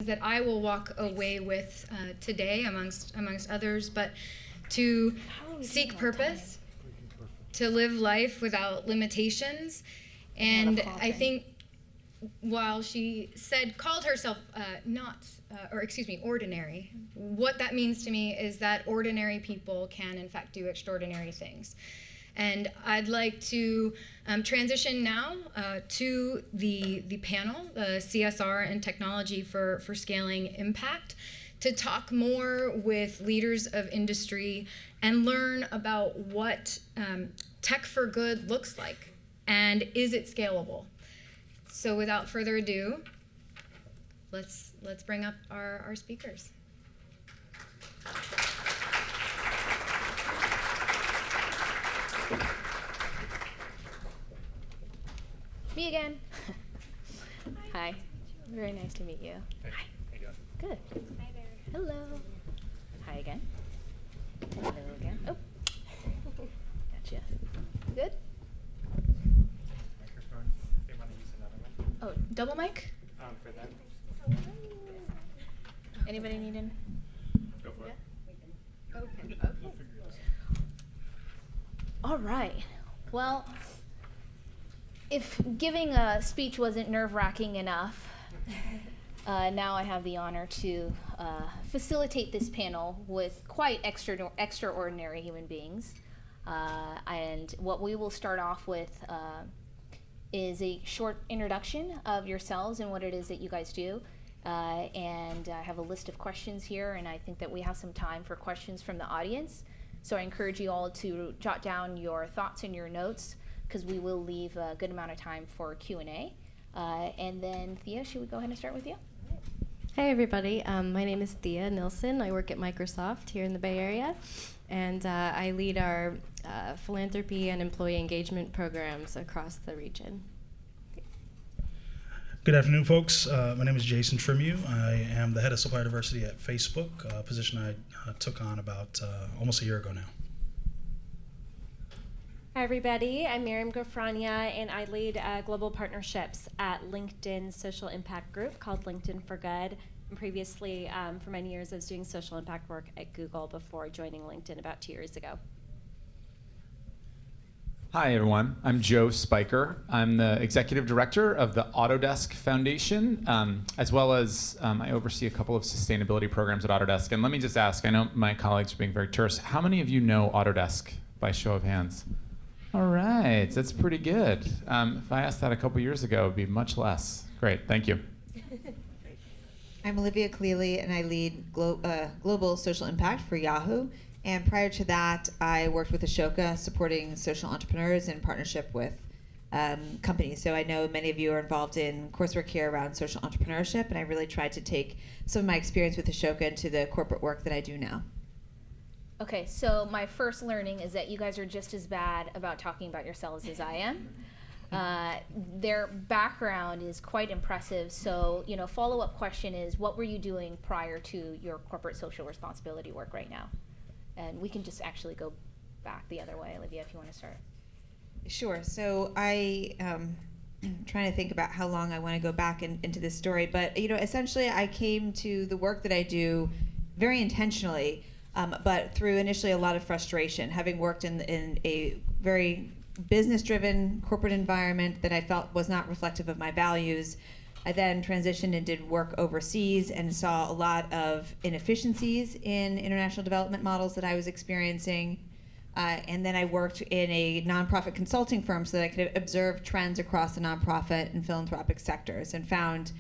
that I will walk away with today, amongst others, but to seek purpose, to live life without limitations. And I think while she called herself ordinary, what that means to me is that ordinary people can in fact do extraordinary things. And I'd like to transition now to the panel, CSR and Technology for Scaling Impact, to talk more with leaders of industry and learn about what tech for good looks like and is it scalable. So without further ado, let's bring up our speakers. Me again. Hi. Very nice to meet you. Hey. Hi. How you doing? Good. Hi there. Hello. Hi again. Hello again. Oh. Gotcha. Good? Microphone. They want to use another one. Oh, double mic? For them. Anybody need an? Go for it. Okay. All right. Well, if giving a speech wasn't nerve-wracking enough, now I have the honor to facilitate this panel with quite extraordinary human beings. And what we will start off with is a short introduction of yourselves and what it is that you guys do. And I have a list of questions here, and I think that we have some time for questions from the audience. So I encourage you all to jot down your thoughts and your notes, because we will leave a good amount of time for Q&A. And then, Thea, should we go ahead and start with you? Hi, everybody. My name is Thea Nilsson. I work at Microsoft here in the Bay Area, and I lead our philanthropy and employee engagement programs across the region. Good afternoon, folks. My name is Jason Trimieux. I am the head of supplier diversity at Facebook, a position I took on about almost a year ago now. Hi, everybody. I'm Miriam Gofrania, and I lead global partnerships at LinkedIn's social impact group called LinkedIn for Good. And previously, for many years, I was doing social impact work at Google before joining LinkedIn about 2 years ago. Hi, everyone. I'm Joe Spiker. I'm the executive director of the Autodesk Foundation, as well as I oversee a couple of sustainability programs at Autodesk. And let me just ask, I know my colleagues are being very terse, how many of you know Autodesk by show of hands? All right, that's pretty good. If I asked that a couple years ago, it would be much less. Great, thank you. I'm Olivia Cleely, and I lead global social impact for Yahoo. And prior to that, I worked with Ashoka, supporting social entrepreneurs in partnership with companies. So I know many of you are involved in coursework here around social entrepreneurship, and I really tried to take some of my experience with Ashoka into the corporate work that I do now. Okay, so my first learning is that you guys are just as bad about talking about yourselves as I am. Their background is quite impressive. So, follow-up question is, what were you doing prior to your corporate social responsibility work right now? And we can just actually go back the other way, Olivia, if you want to start. Sure. So I trying to think about how long I want to go back into this story, but essentially I came to the work that I do very intentionally, but through initially a lot of frustration, having worked in a very business-driven corporate environment that I felt was not reflective of my values. I then transitioned and did work overseas and saw a lot of inefficiencies in international development models that I was experiencing. And then I worked in a nonprofit consulting firm so that I could observe trends across the nonprofit and philanthropic sectors, and found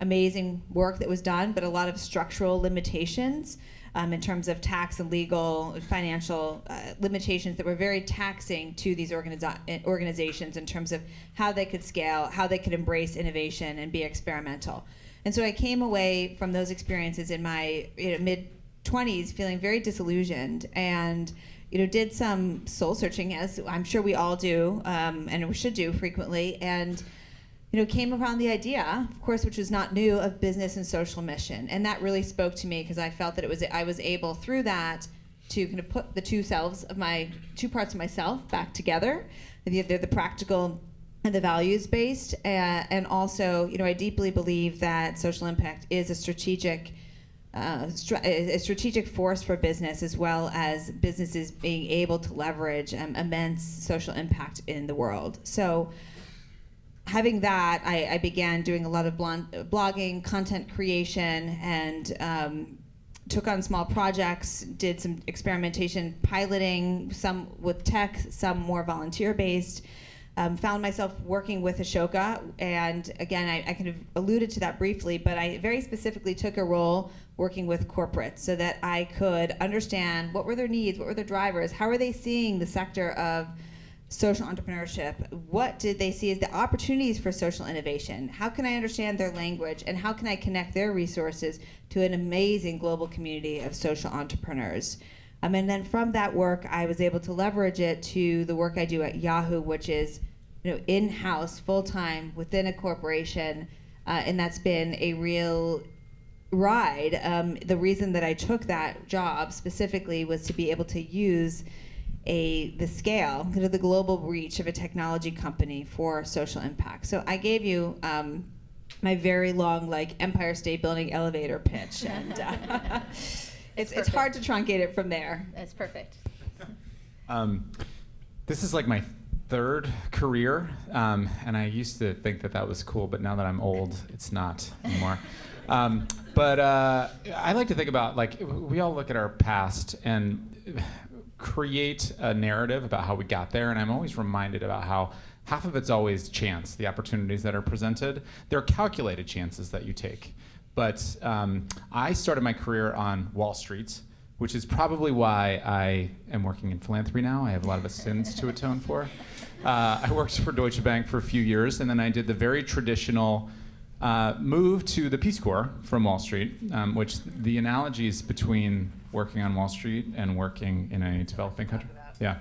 amazing work that was done, but a lot of structural limitations in terms of tax and legal and financial limitations that were very taxing to these organizations in terms of how they could scale, how they could embrace innovation and be experimental. And so I came away from those experiences in my mid-20s feeling very disillusioned, and did some soul searching, as I'm sure we all do, and we should do frequently, and came around the idea, of course, which was not new, of business and social mission. And that really spoke to me because I felt that I was able through that to kind of put the two parts of myself back together. The practical and the values-based, and also, I deeply believe that social impact is a strategic force for business, as well as businesses being able to leverage immense social impact in the world. So having that, I began doing a lot of blogging, content creation, and took on small projects, did some experimentation, piloting, some with tech, some more volunteer-based. Found myself working with Ashoka, and again, I kind of alluded to that briefly, but I very specifically took a role working with corporates so that I could understand what were their needs, what were their drivers, how are they seeing the sector of social entrepreneurship, what did they see as the opportunities for social innovation, how can I understand their language, and how can I connect their resources to an amazing global community of social entrepreneurs. And then from that work, I was able to leverage it to the work I do at Yahoo, which is in-house, full-time, within a corporation, and that's been a real ride. The reason that I took that job specifically was to be able to use the scale, kind of the global reach of a technology company for social impact. So I gave you my very long, Empire State Building elevator pitch, and it's hard to truncate it from there. That's perfect. This is my third career, and I used to think that was cool, but now that I'm old, it's not anymore. But I like to think about, we all look at our past and create a narrative about how we got there, and I'm always reminded about how half of it's always chance, the opportunities that are presented. They're calculated chances that you take. But I started my career on Wall Street, which is probably why I am working in philanthropy now. I have a lot of sins to atone for. I worked for Deutsche Bank for a few years, and then I did the very traditional move to the Peace Corps from Wall Street, which the analogies between working on Wall Street and working in a developing country. Yeah,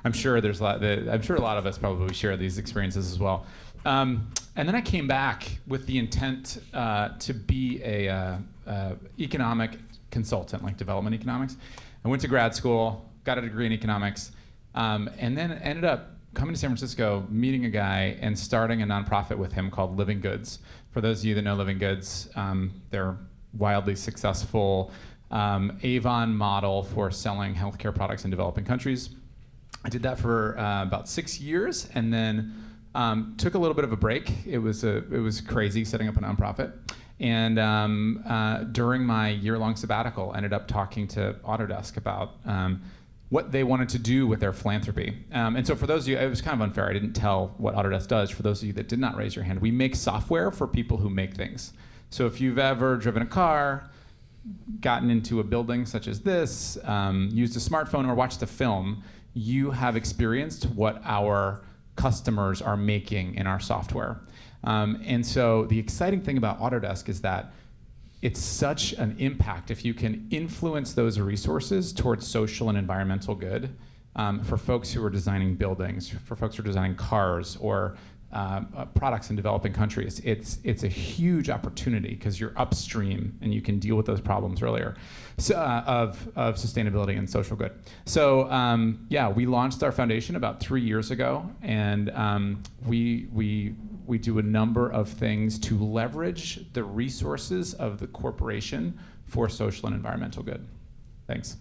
I'm sure there's a lot. I'm sure a lot of us probably share these experiences as well. And then I came back with the intent to be a economic consultant, like development economics. I went to grad school, got a degree in economics, and then ended up coming to San Francisco, meeting a guy, and starting a nonprofit with him called Living Goods. For those of you that know Living Goods, they're wildly successful Avon model for selling healthcare products in developing countries. I did that for about 6 years, and then took a little bit of a break. It was crazy setting up a nonprofit. And during my year-long sabbatical, ended up talking to Autodesk about what they wanted to do with their philanthropy. And so for those of you, it was kind of unfair. I didn't tell what Autodesk does. For those of you that did not raise your hand, we make software for people who make things. So if you've ever driven a car, gotten into a building such as this, used a smartphone, or watched a film, you have experienced what our customers are making in our software. And so the exciting thing about Autodesk is that it's such an impact if you can influence those resources towards social and environmental good for folks who are designing buildings, for folks who are designing cars, or products in developing countries. It's a huge opportunity because you're upstream and you can deal with those problems earlier of sustainability and social good. So yeah, we launched our foundation about 3 years ago, and we do a number of things to leverage the resources of the corporation for social and environmental good. Thanks.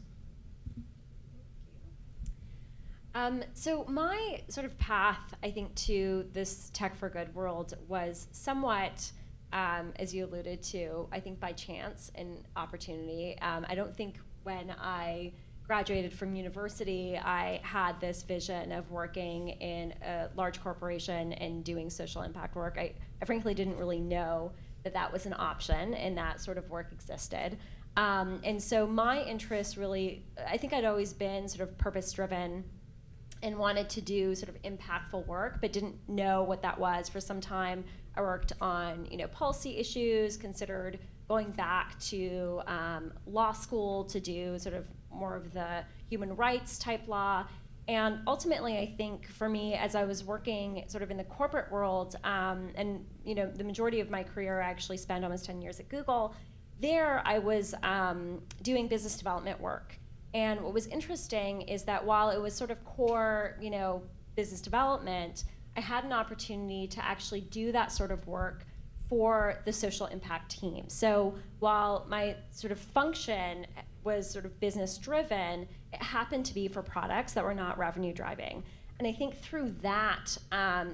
So my sort of path, I think, to this tech for good world was somewhat, as you alluded to, I think by chance and opportunity. I don't think when I graduated from university, I had this vision of working in a large corporation and doing social impact work. I frankly didn't really know that that was an option and that sort of work existed. And so my interest really, I think I'd always been sort of purpose-driven and wanted to do sort of impactful work, but didn't know what that was. For some time, I worked on policy issues, considered going back to law school to do sort of more of the human rights type law. And ultimately, I think for me, as I was working sort of in the corporate world, and the majority of my career I actually spent almost 10 years at Google, there I was doing business development work. And what was interesting is that while it was sort of core, business development, I had an opportunity to actually do that sort of work for the social impact team. So while my sort of function was sort of business driven, it happened to be for products that were not revenue driving. And I think through that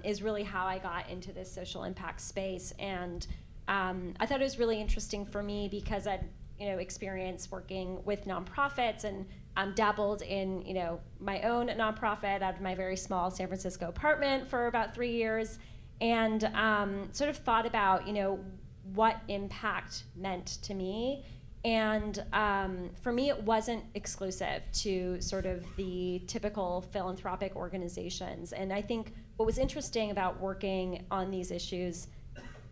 is really how I got into this social impact space. And I thought it was really interesting for me because I'd experience working with nonprofits and dabbled in my own nonprofit out of my very small San Francisco apartment for about 3 years, and sort of thought about what impact meant to me. And for me, it wasn't exclusive to sort of the typical philanthropic organizations. And I think what was interesting about working on these issues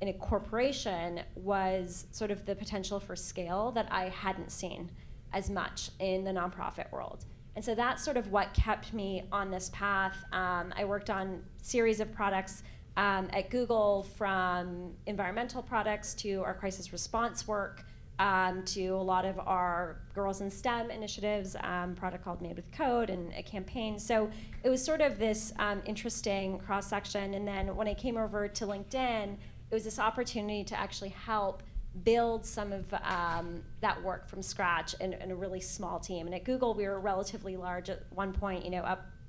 in a corporation was sort of the potential for scale that I hadn't seen as much in the nonprofit world. And so that's sort of what kept me on this path. I worked on a series of products at Google, from environmental products to our crisis response work, to a lot of our Girls in STEM initiatives, product called Made with Code, and a campaign. So it was sort of this interesting cross-section. And then when I came over to LinkedIn, it was this opportunity to actually help build some of that work from scratch in a really small team. And at Google, we were relatively large at one point,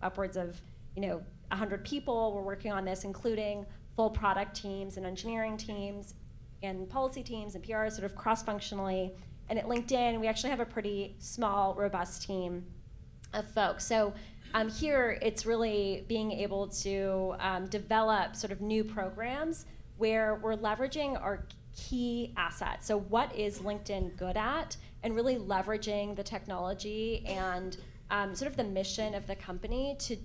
upwards of 100 people were working on this, including full product teams and engineering teams and policy teams and PR, sort of cross-functionally. And at LinkedIn, we actually have a pretty small, robust team of folks. So here, it's really being able to develop sort of new programs where we're leveraging our key assets. So what is LinkedIn good at? And really leveraging the technology and sort of the mission of the company to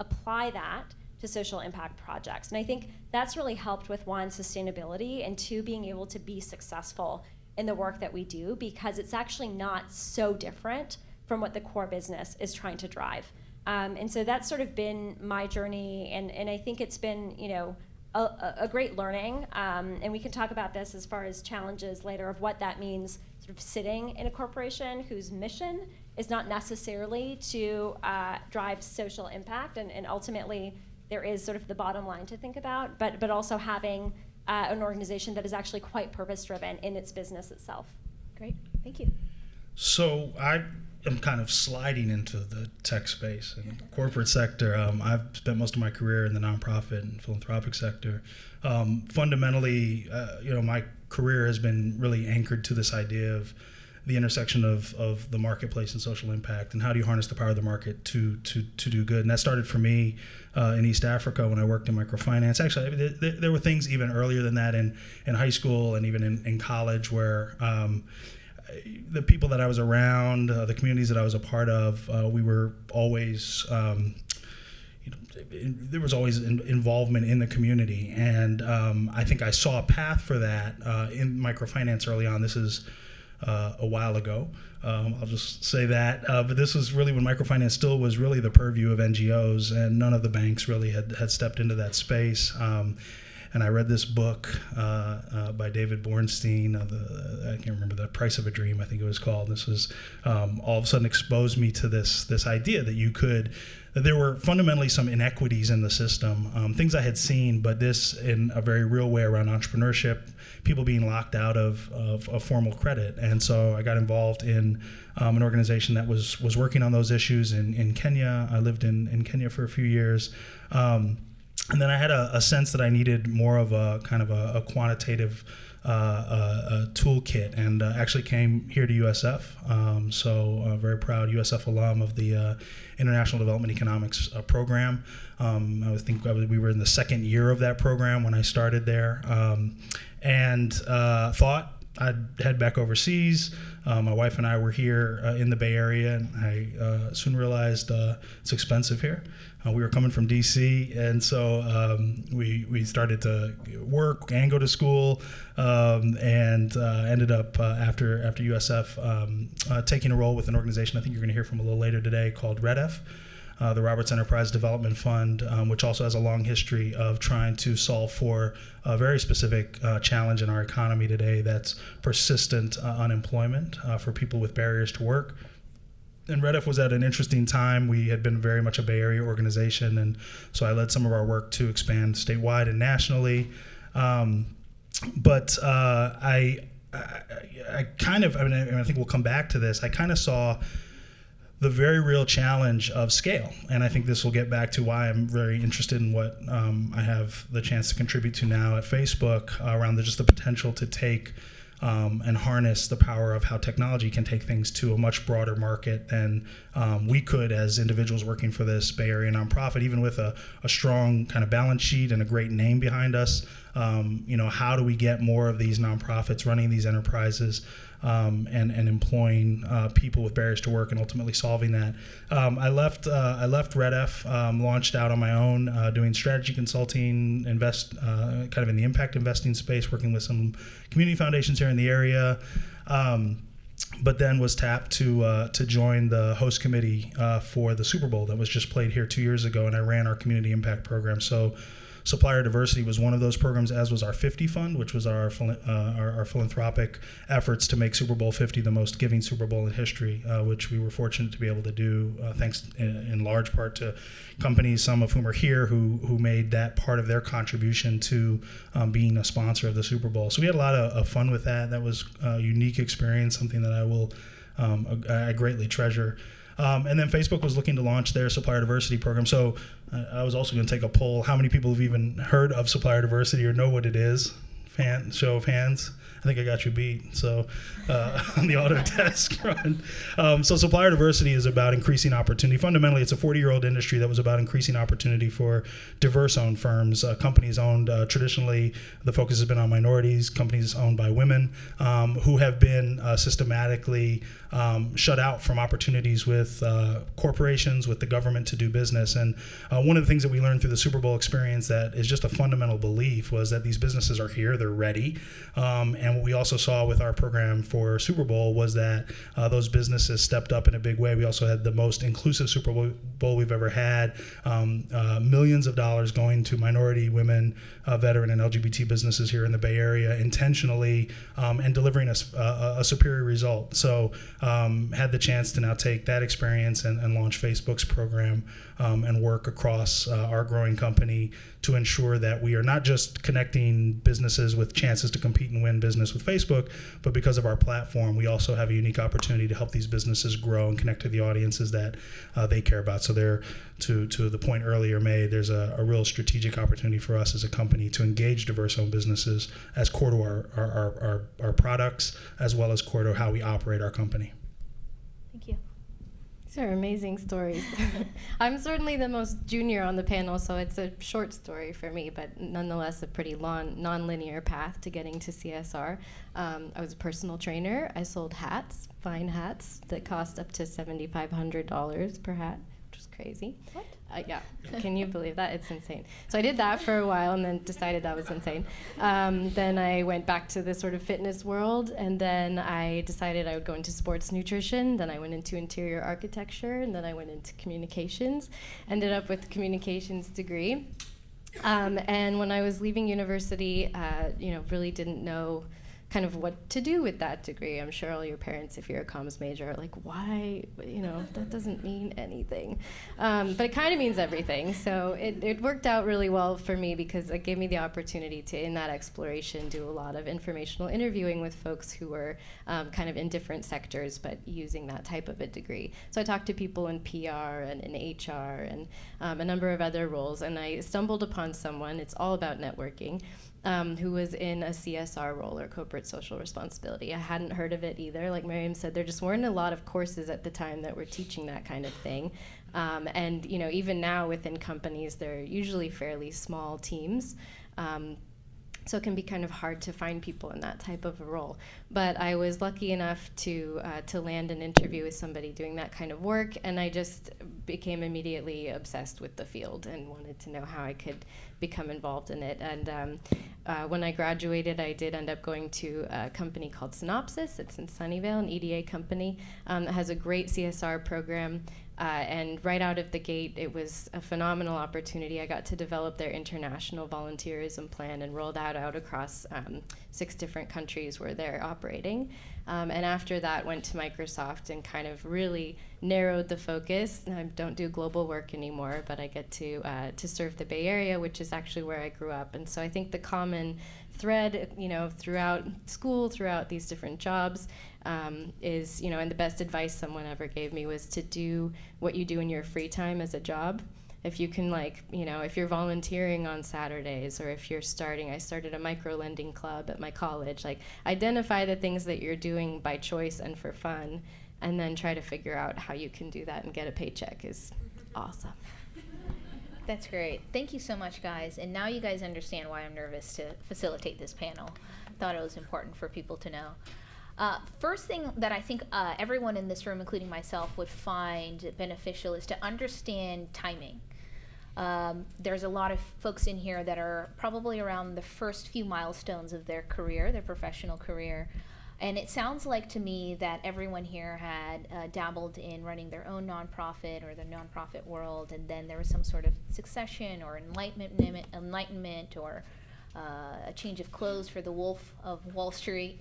apply that to social impact projects. And I think that's really helped with, one, sustainability, and two, being able to be successful in the work that we do, because it's actually not so different from what the core business is trying to drive. And so that's sort of been my journey, and I think it's been, a great learning, and we can talk about this as far as challenges later of what that means, sort of sitting in a corporation whose mission is not necessarily to drive social impact, and ultimately there is sort of the bottom line to think about, but also having an organization that is actually quite purpose-driven in its business itself. Great, thank you. So I am kind of sliding into the tech space and corporate sector. I've spent most of my career in the nonprofit and philanthropic sector. Fundamentally, my career has been really anchored to this idea of the intersection of the marketplace and social impact, and how do you harness the power of the market to do good. And that started for me in East Africa when I worked in microfinance. Actually, there were things even earlier than that in high school and even in college where the people that I was around, the communities that I was a part of, we were always, there was always involvement in the community. And I think I saw a path for that in microfinance early on. This is a while ago. I'll just say that. But this was really when microfinance still was really the purview of NGOs, and none of the banks really had stepped into that space. And I read this book by David Bornstein, I can't remember, The Price of a Dream, I think it was called. This was all of a sudden exposed me to this idea that there were fundamentally some inequities in the system, things I had seen, but this in a very real way around entrepreneurship, people being locked out of formal credit. And so I got involved in an organization that was working on those issues in Kenya. I lived in Kenya for a few years. And then I had a sense that I needed more of a kind of a quantitative toolkit, and actually came here to USF. So very proud USF alum of the International Development Economics program. I think we were in the second year of that program when I started there, and thought I'd head back overseas. My wife and I were here in the Bay Area, and I soon realized it's expensive here. We were coming from DC, and so we started to work and go to school, and ended up after USF taking a role with an organization I think you're going to hear from a little later today called REDF, the Roberts Enterprise Development Fund, which also has a long history of trying to solve for a very specific challenge in our economy today, that's persistent unemployment for people with barriers to work. And Red F was at an interesting time. We had been very much a Bay Area organization, and so I led some of our work to expand statewide and nationally. But I kind of, I think we'll come back to this, I kind of saw the very real challenge of scale. And I think this will get back to why I'm very interested in what I have the chance to contribute to now at Facebook around just the potential to take and harness the power of how technology can take things to a much broader market than we could as individuals working for this Bay Area nonprofit, even with a strong kind of balance sheet and a great name behind us. How do we get more of these nonprofits running these enterprises and employing people with barriers to work and ultimately solving that? I left Red F, launched out on my own, doing strategy consulting, kind of in the impact investing space, working with some community foundations here in the area. But then was tapped to join the host committee for the Super Bowl that was just played here 2 years ago, and I ran our community impact program. So supplier diversity was one of those programs, as was our 50 Fund, which was our philanthropic efforts to make Super Bowl 50 the most giving Super Bowl in history, which we were fortunate to be able to do thanks in large part to companies, some of whom are here, who made that part of their contribution to being a sponsor of the Super Bowl. So we had a lot of fun with that. That was a unique experience, something that I greatly treasure. And then Facebook was looking to launch their supplier diversity program. So I was also going to take a poll. How many people have even heard of supplier diversity or know what it is? Show of hands. I think I got you beat. So on the Autodesk front. So supplier diversity is about increasing opportunity. Fundamentally, it's a 40-year-old industry that was about increasing opportunity for diverse-owned firms, companies owned traditionally. The focus has been on minorities, companies owned by women, who have been systematically shut out from opportunities with corporations, with the government to do business. And one of the things that we learned through the Super Bowl experience that is just a fundamental belief was that these businesses are here, they're ready. And what we also saw with our program for Super Bowl was that those businesses stepped up in a big way. We also had the most inclusive Super Bowl we've ever had, millions of dollars going to minority, women, veteran, and LGBT businesses here in the Bay Area intentionally, and delivering a superior result. So had the chance to now take that experience and launch Facebook's program and work across our growing company to ensure that we are not just connecting businesses with chances to compete and win business with Facebook, but because of our platform, we also have a unique opportunity to help these businesses grow and connect to the audiences that they care about. So there, to the point earlier made, there's a real strategic opportunity for us as a company to engage diverse-owned businesses as core to our products, as well as core to how we operate our company. Thank you. These are amazing stories. I'm certainly the most junior on the panel, so it's a short story for me, but nonetheless a pretty long, non-linear path to getting to CSR. I was a personal trainer. I sold hats, fine hats, that cost up to $7,500 per hat, which is crazy. What? Yeah, can you believe that? It's insane. So I did that for a while and then decided that was insane. Then I went back to the sort of fitness world, and then I decided I would go into sports nutrition. Then I went into interior architecture, and then I went into communications. Ended up with a communications degree. And when I was leaving university, really didn't know kind of what to do with that degree. I'm sure all your parents, if you're a comms major, are like, why, that doesn't mean anything. But it kind of means everything. So it worked out really well for me because it gave me the opportunity to, in that exploration, do a lot of informational interviewing with folks who were kind of in different sectors, but using that type of a degree. So I talked to people in PR and in HR and a number of other roles, and I stumbled upon someone, it's all about networking, who was in a CSR role, or corporate social responsibility. I hadn't heard of it either. Like Miriam said, there just weren't a lot of courses at the time that were teaching that kind of thing. And even now within companies, they're usually fairly small teams. So it can be kind of hard to find people in that type of a role. But I was lucky enough to land an interview with somebody doing that kind of work, and I just became immediately obsessed with the field and wanted to know how I could become involved in it. And when I graduated, I did end up going to a company called Synopsys. It's in Sunnyvale, an EDA company that has a great CSR program. And right out of the gate, it was a phenomenal opportunity. I got to develop their international volunteerism plan and roll that out across 6 different countries where they're operating. And after that, went to Microsoft and kind of really narrowed the focus. I don't do global work anymore, but I get to serve the Bay Area, which is actually where I grew up. And so I think the common thread, throughout school, throughout these different jobs, is, and the best advice someone ever gave me was to do what you do in your free time as a job. If you can, if you're volunteering on Saturdays, or if I started a micro lending club at my college, identify the things that you're doing by choice and for fun, and then try to figure out how you can do that and get a paycheck is awesome. That's great. Thank you so much, guys. And now you guys understand why I'm nervous to facilitate this panel. Thought it was important for people to know. First thing that I think everyone in this room, including myself, would find beneficial is to understand timing. There's a lot of folks in here that are probably around the first few milestones of their career, their professional career. And it sounds like to me that everyone here had dabbled in running their own nonprofit or the nonprofit world, and then there was some sort of succession or enlightenment or a change of clothes for the wolf of Wall Street.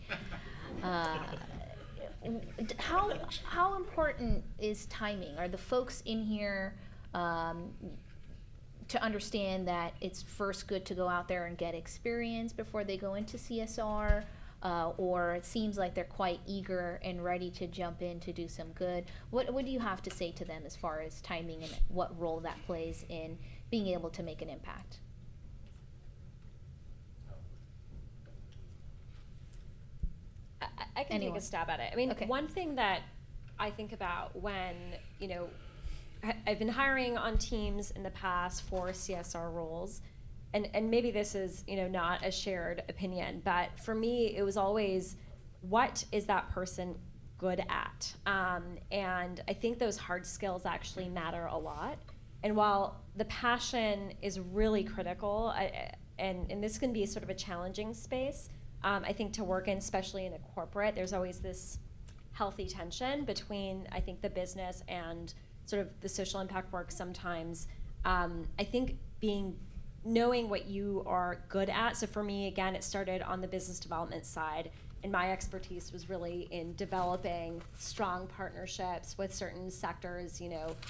How important is timing? Are the folks in here to understand that it's first good to go out there and get experience before they go into CSR? Or it seems like they're quite eager and ready to jump in to do some good. What do you have to say to them as far as timing and what role that plays in being able to make an impact? I can Anyone? take a stab at it. I mean, Okay. one thing that I think about when, I've been hiring on teams in the past for CSR roles, and maybe this is, not a shared opinion, but for me, it was always, what is that person good at? And I think those hard skills actually matter a lot. And while the passion is really critical, and this can be sort of a challenging space, I think to work in, especially in a corporate, there's always this healthy tension between, I think, the business and sort of the social impact work sometimes. I think knowing what you are good at. So for me, again, it started on the business development side, and my expertise was really in developing strong partnerships with certain sectors,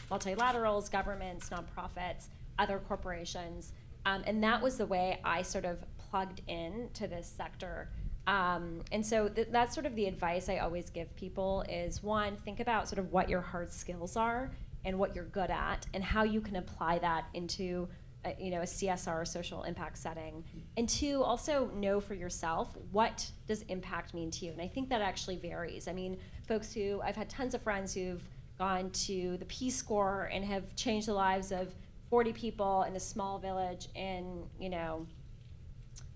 multilaterals, governments, nonprofits, other corporations. And that was the way I sort of plugged in to this sector. And so that's sort of the advice I always give people is, one, think about sort of what your hard skills are and what you're good at and how you can apply that into a CSR or social impact setting. And 2, also know for yourself, what does impact mean to you? And I think that actually varies. I mean, I've had tons of friends who've gone to the Peace Corps and have changed the lives of 40 people in a small village in,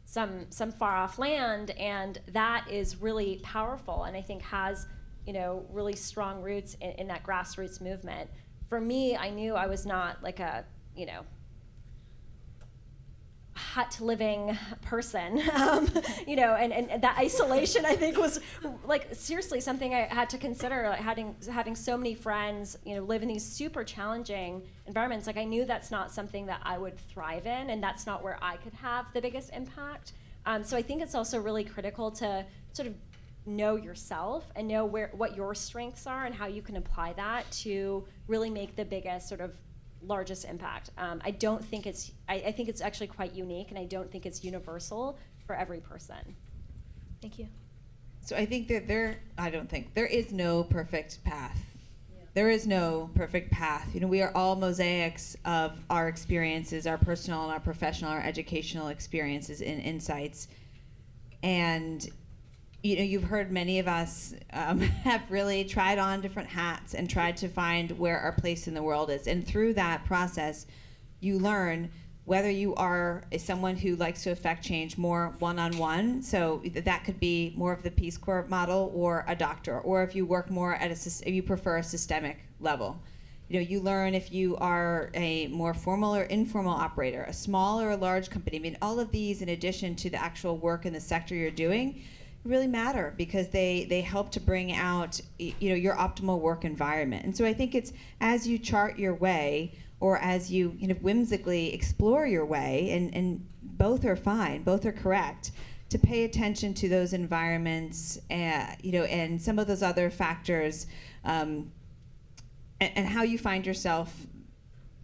some far off land, and that is really powerful and I think has, really strong roots in that grassroots movement. For me, I knew I was not like a, hut living person, and that isolation I think was like seriously something I had to consider, like having so many friends, live in these super challenging environments. Like I knew that's not something that I would thrive in, and that's not where I could have the biggest impact. So I think it's also really critical to sort of know yourself and know what your strengths are and how you can apply that to really make the biggest sort of largest impact. I think it's actually quite unique, and I don't think it's universal for every person. Thank you. So I think that there is no perfect path. Yeah. There is no perfect path. We are all mosaics of our experiences, our personal and our professional, our educational experiences and insights. And you've heard many of us have really tried on different hats and tried to find where our place in the world is. And through that process, you learn whether you are someone who likes to affect change more one-on-one, so that could be more of the Peace Corps model, or a doctor, or if you work more if you prefer a systemic level. You learn if you are a more formal or informal operator, a small or a large company. I mean, all of these in addition to the actual work in the sector you're doing really matter because they help to bring out your optimal work environment. And so I think it's as you chart your way, or as you whimsically explore your way, and both are fine, both are correct, to pay attention to those environments, and some of those other factors, and how you find yourself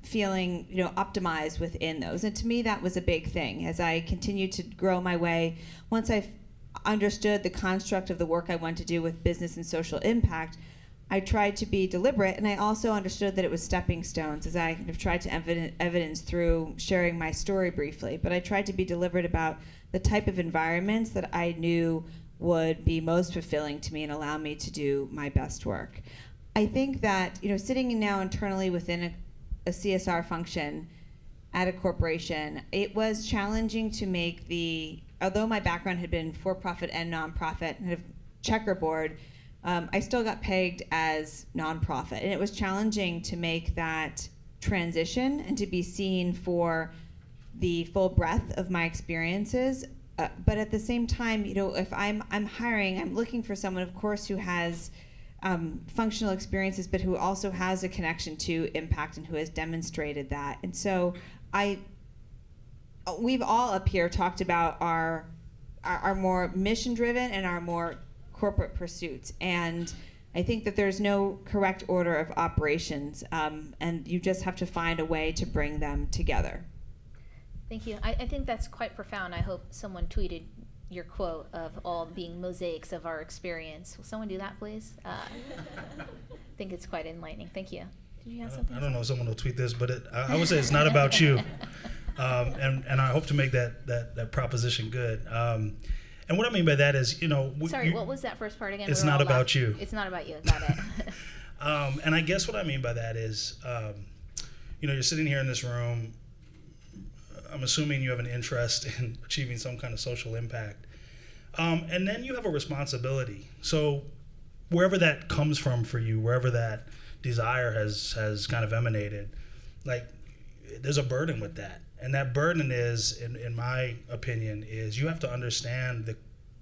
feeling optimized within those. And to me, that was a big thing as I continued to grow my way. Once I understood the construct of the work I wanted to do with business and social impact, I tried to be deliberate, and I also understood that it was stepping stones, as I kind of tried to evidence through sharing my story briefly. But I tried to be deliberate about the type of environments that I knew would be most fulfilling to me and allow me to do my best work. I think that sitting now internally within a CSR function at a corporation, it was challenging to make although my background had been for-profit and nonprofit, kind of checkerboard, I still got pegged as nonprofit. And it was challenging to make that transition and to be seen for the full breadth of my experiences. But at the same time, if I'm hiring, I'm looking for someone, of course, who has functional experiences, but who also has a connection to impact and who has demonstrated that. And so we've all up here talked about our more mission-driven and our more corporate pursuits. And I think that there's no correct order of operations, and you just have to find a way to bring them together. Thank you. I think that's quite profound. I hope someone tweeted your quote of all being mosaics of our experience. Will someone do that, please? I think it's quite enlightening. Thank you. Did you have something? I don't know if someone will tweet this, but I would say it's not about you. And I hope to make that proposition good. And what I mean by that is, Sorry, what was that first part again? It's not about you. It's not about you. Got it. And I guess what I mean by that is, you're sitting here in this room. I'm assuming you have an interest in achieving some kind of social impact. And then you have a responsibility. So wherever that comes from for you, wherever that desire has kind of emanated, like, there's a burden with that. And that burden is, in my opinion, is you have to understand the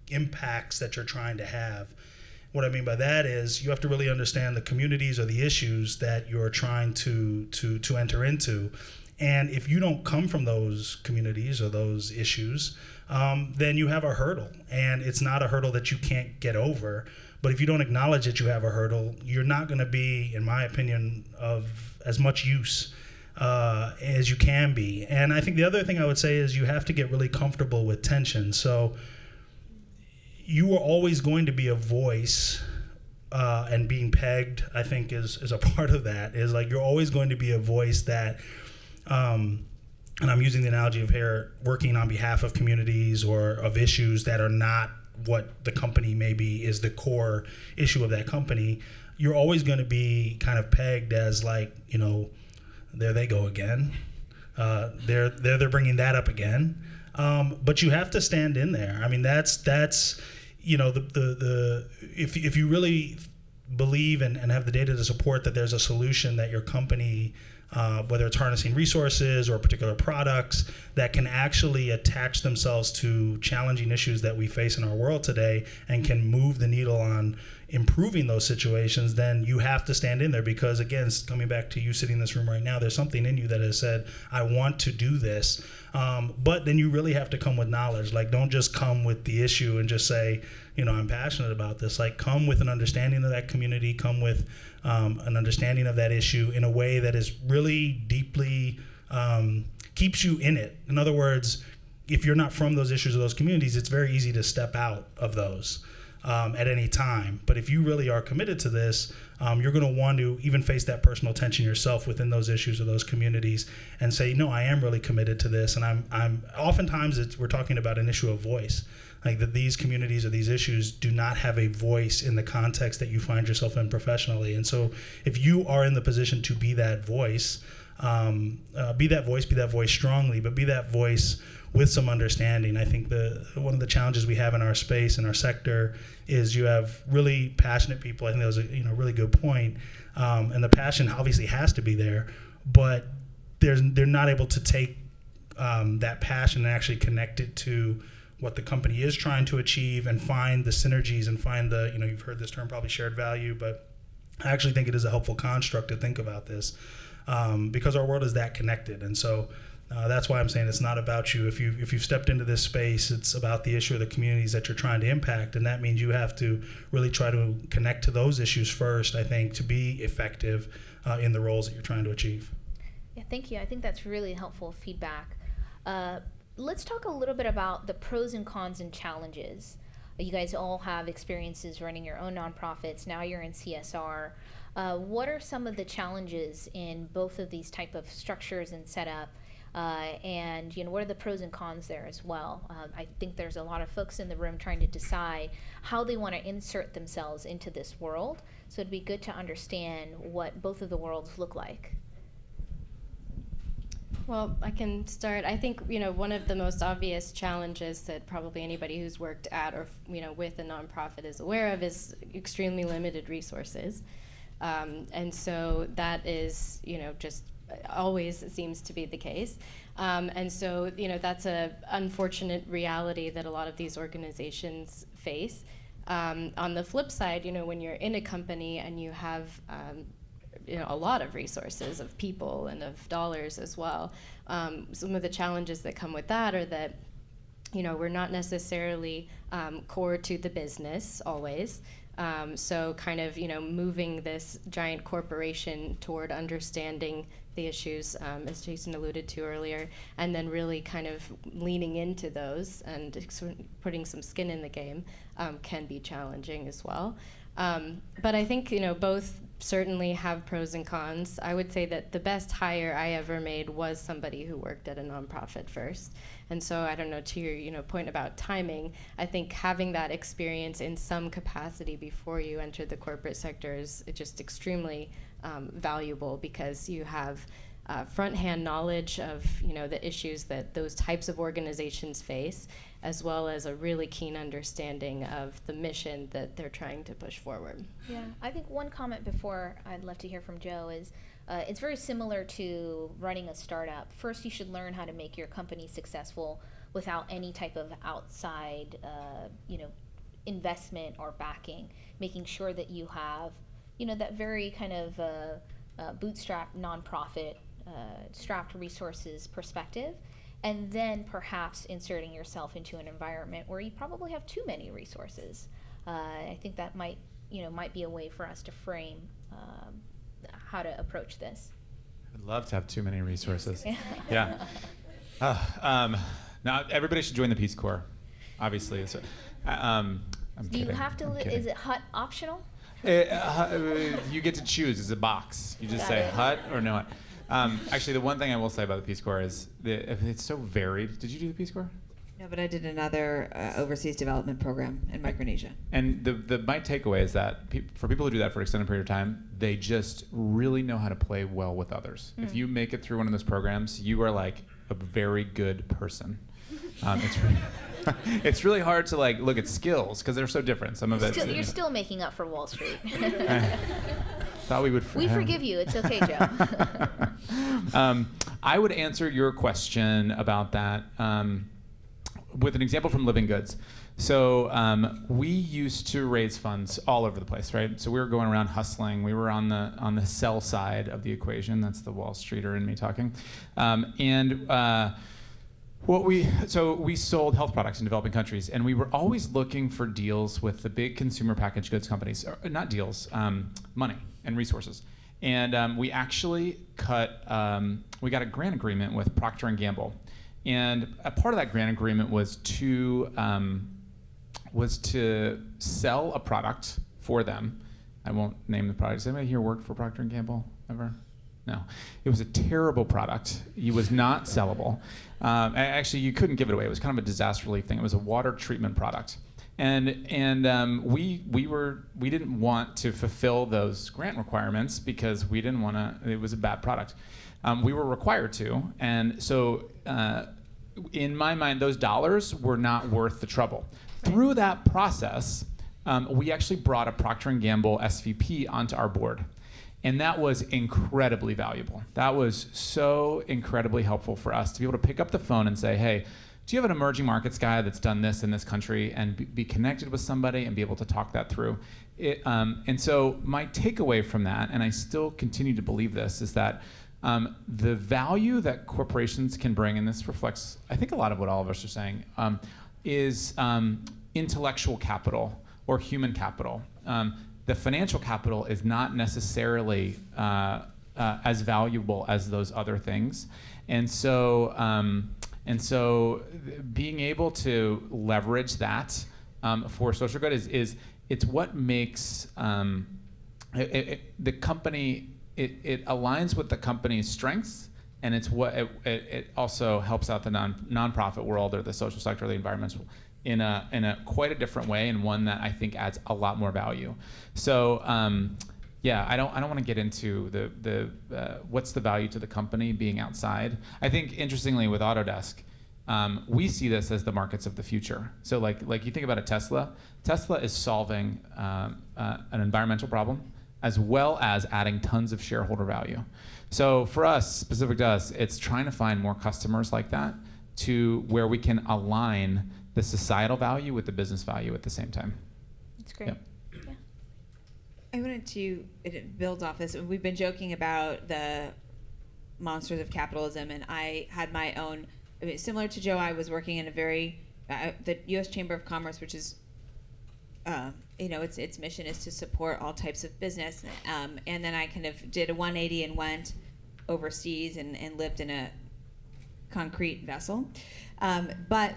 impacts that you're trying to have. What I mean by that is you have to really understand the communities or the issues that you're trying to enter into. And if you don't come from those communities or those issues, then you have a hurdle. And it's not a hurdle that you can't get over. But if you don't acknowledge that you have a hurdle, you're not going to be, in my opinion, of as much use as you can be. And I think the other thing I would say is you have to get really comfortable with tension. So you are always going to be a voice, and being pegged, I think, is a part of that. Is like you're always going to be a voice that, and I'm using the analogy of here, working on behalf of communities or of issues that are not what the company maybe is the core issue of that company. You're always going to be kind of pegged as like, there they go again. They're bringing that up again. But you have to stand in there. I mean, that's if you really believe and have the data to support that there's a solution that your company, whether it's harnessing resources or particular products that can actually attach themselves to challenging issues that we face in our world today and can move the needle on improving those situations, then you have to stand in there because, again, coming back to you sitting in this room right now, there's something in you that has said, I want to do this. But then you really have to come with knowledge. Like, don't just come with the issue and just say, I'm passionate about this. Like, come with an understanding of that community, come with an understanding of that issue in a way that is really deeply, keeps you in it. In other words, if you're not from those issues or those communities, it's very easy to step out of those. At any time. But if you really are committed to this, you're going to want to even face that personal tension yourself within those issues or those communities and say, no, I am really committed to this. And I'm oftentimes we're talking about an issue of voice, like that these communities or these issues do not have a voice in the context that you find yourself in professionally. And so if you are in the position to be that voice, be that voice strongly, but be that voice with some understanding. I think one of the challenges we have in our space, in our sector, is you have really passionate people. I think that was a really good point. And the passion obviously has to be there, but they're not able to take that passion and actually connect it to what the company is trying to achieve and find the synergies and find the, you've heard this term probably, shared value, but I actually think it is a helpful construct to think about this because our world is that connected. And so that's why I'm saying it's not about you. If you've stepped into this space, it's about the issue of the communities that you're trying to impact, and that means you have to really try to connect to those issues first, I think, to be effective in the roles that you're trying to achieve. Yeah, thank you. I think that's really helpful feedback. Let's talk a little bit about the pros and cons and challenges. You guys all have experiences running your own nonprofits. Now you're in CSR. What are some of the challenges in both of these type of structures and setup? And what are the pros and cons there as well? I think there's a lot of folks in the room trying to decide how they want to insert themselves into this world. So it'd be good to understand what both of the worlds look like. Well, I can start. I think, one of the most obvious challenges that probably anybody who's worked at or, with a nonprofit is aware of is extremely limited resources. And so that is, just always seems to be the case. And so, that's a unfortunate reality that a lot of these organizations face. On the flip side, when you're in a company and you have a lot of resources of people and of dollars as well. Some of the challenges that come with that are that, we're not necessarily core to the business always. So kind of, moving this giant corporation toward understanding the issues, as Jason alluded to earlier, and then really kind of leaning into those and putting some skin in the game can be challenging as well. But I think, both certainly have pros and cons. I would say that the best hire I ever made was somebody who worked at a nonprofit first. And so I don't know, to your point about timing, I think having that experience in some capacity before you enter the corporate sector is just extremely valuable because you have front-hand knowledge of the issues that those types of organizations face, as well as a really keen understanding of the mission that they're trying to push forward. Yeah, I think one comment before I'd love to hear from Joe is it's very similar to running a startup. First, you should learn how to make your company successful without any type of outside, investment or backing, making sure that you have, that very kind of bootstrap nonprofit, strapped resources perspective. And then perhaps inserting yourself into an environment where you probably have too many resources. I think that might be a way for us to frame how to approach this. I'd love to have too many resources. Yeah. Now everybody should join the Peace Corps, obviously. So, I'm Do you kidding. have to? Is it HUT optional? You get to choose. It's a box. You just Got say it. HUT or no HUT. Actually, the one thing I will say about the Peace Corps is that it's so varied. Did you do the Peace Corps? No, but I did another overseas development program in Micronesia. And my takeaway is that for people who do that for an extended period of time, they just really know how to play well with others. If you make it through one of those programs, you are like a very good person. It's really hard to look at skills because they're so different. Some of it. You're still making up for Wall Street. Thought we would. We forgive you. It's okay, Joe. I would answer your question about that with an example from Living Goods. So we used to raise funds all over the place, right? So we were going around hustling. We were on the sell side of the equation. That's the Wall Streeter in me talking. So we sold health products in developing countries, and we were always looking for deals with the big consumer packaged goods companies, or not deals, money and resources. And we actually we got a grant agreement with Procter & Gamble. And a part of that grant agreement was to sell a product for them. I won't name the product. Has anybody here worked for Procter & Gamble ever? No. It was a terrible product. It was not sellable. Actually, you couldn't give it away. It was kind of a disaster relief thing. It was a water treatment product. And we didn't want to fulfill those grant requirements because we didn't want to, it was a bad product. We were required to, and so in my mind, those dollars were not worth the trouble. Through that process, we actually brought a Procter & Gamble SVP onto our board. And that was incredibly valuable. That was so incredibly helpful for us to be able to pick up the phone and say, hey, do you have an emerging markets guy that's done this in this country, and be connected with somebody and be able to talk that through. And so my takeaway from that, and I still continue to believe this, is that the value that corporations can bring, and this reflects, I think, a lot of what all of us are saying, is intellectual capital or human capital. The financial capital is not necessarily as valuable as those other things. And so being able to leverage that for social good is it's what makes the company, it aligns with the company's strengths, and it's what it also helps out the nonprofit world or the social sector or the environmental in a quite a different way, and one that I think adds a lot more value. So yeah, I don't want to get into the what's the value to the company being outside. I think interestingly with Autodesk, we see this as the markets of the future. So like you think about a Tesla. Tesla is solving an environmental problem as well as adding tons of shareholder value. So for us, specific to us, it's trying to find more customers like that to where we can align the societal value with the business value at the same time. That's great. Yep. Yeah. I wanted to build off this. We've been joking about the monsters of capitalism, and I had my own. I mean, similar to Joe, I was working in a very the U.S. Chamber of Commerce, which is, its mission is to support all types of business, and then I kind of did a 180 and went overseas and lived in a concrete vessel. But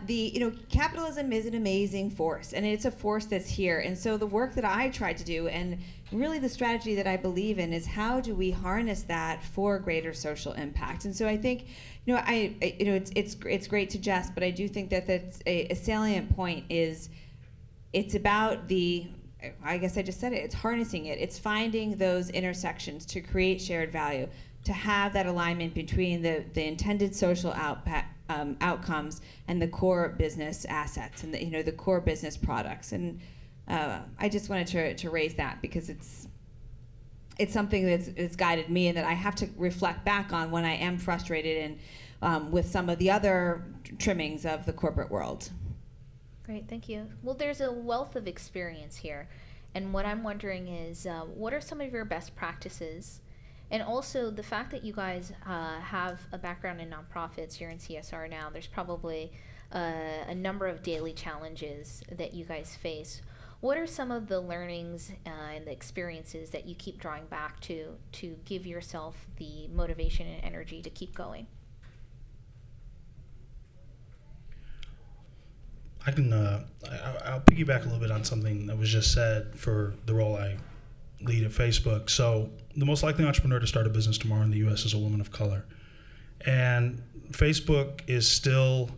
capitalism is an amazing force, and it's a force that's here. And so the work that I tried to do, and really the strategy that I believe in, is how do we harness that for greater social impact? And so I think, it's great to jest, but I do think that that's a salient point is it's about I guess I just said it, it's harnessing it. It's finding those intersections to create shared value, to have that alignment between the intended social outcomes and the core business assets and the core business products. And I just wanted to raise that because it's something that's guided me and that I have to reflect back on when I am frustrated and with some of the other trimmings of the corporate world. Great, thank you. Well, there's a wealth of experience here, and what I'm wondering is, what are some of your best practices? And also the fact that you guys have a background in nonprofits, you're in CSR now, there's probably a number of daily challenges that you guys face. What are some of the learnings and the experiences that you keep drawing back to give yourself the motivation and energy to keep going? I'll piggyback a little bit on something that was just said for the role I lead at Facebook. So the most likely entrepreneur to start a business tomorrow in the U.S. is a woman of color. And Facebook is still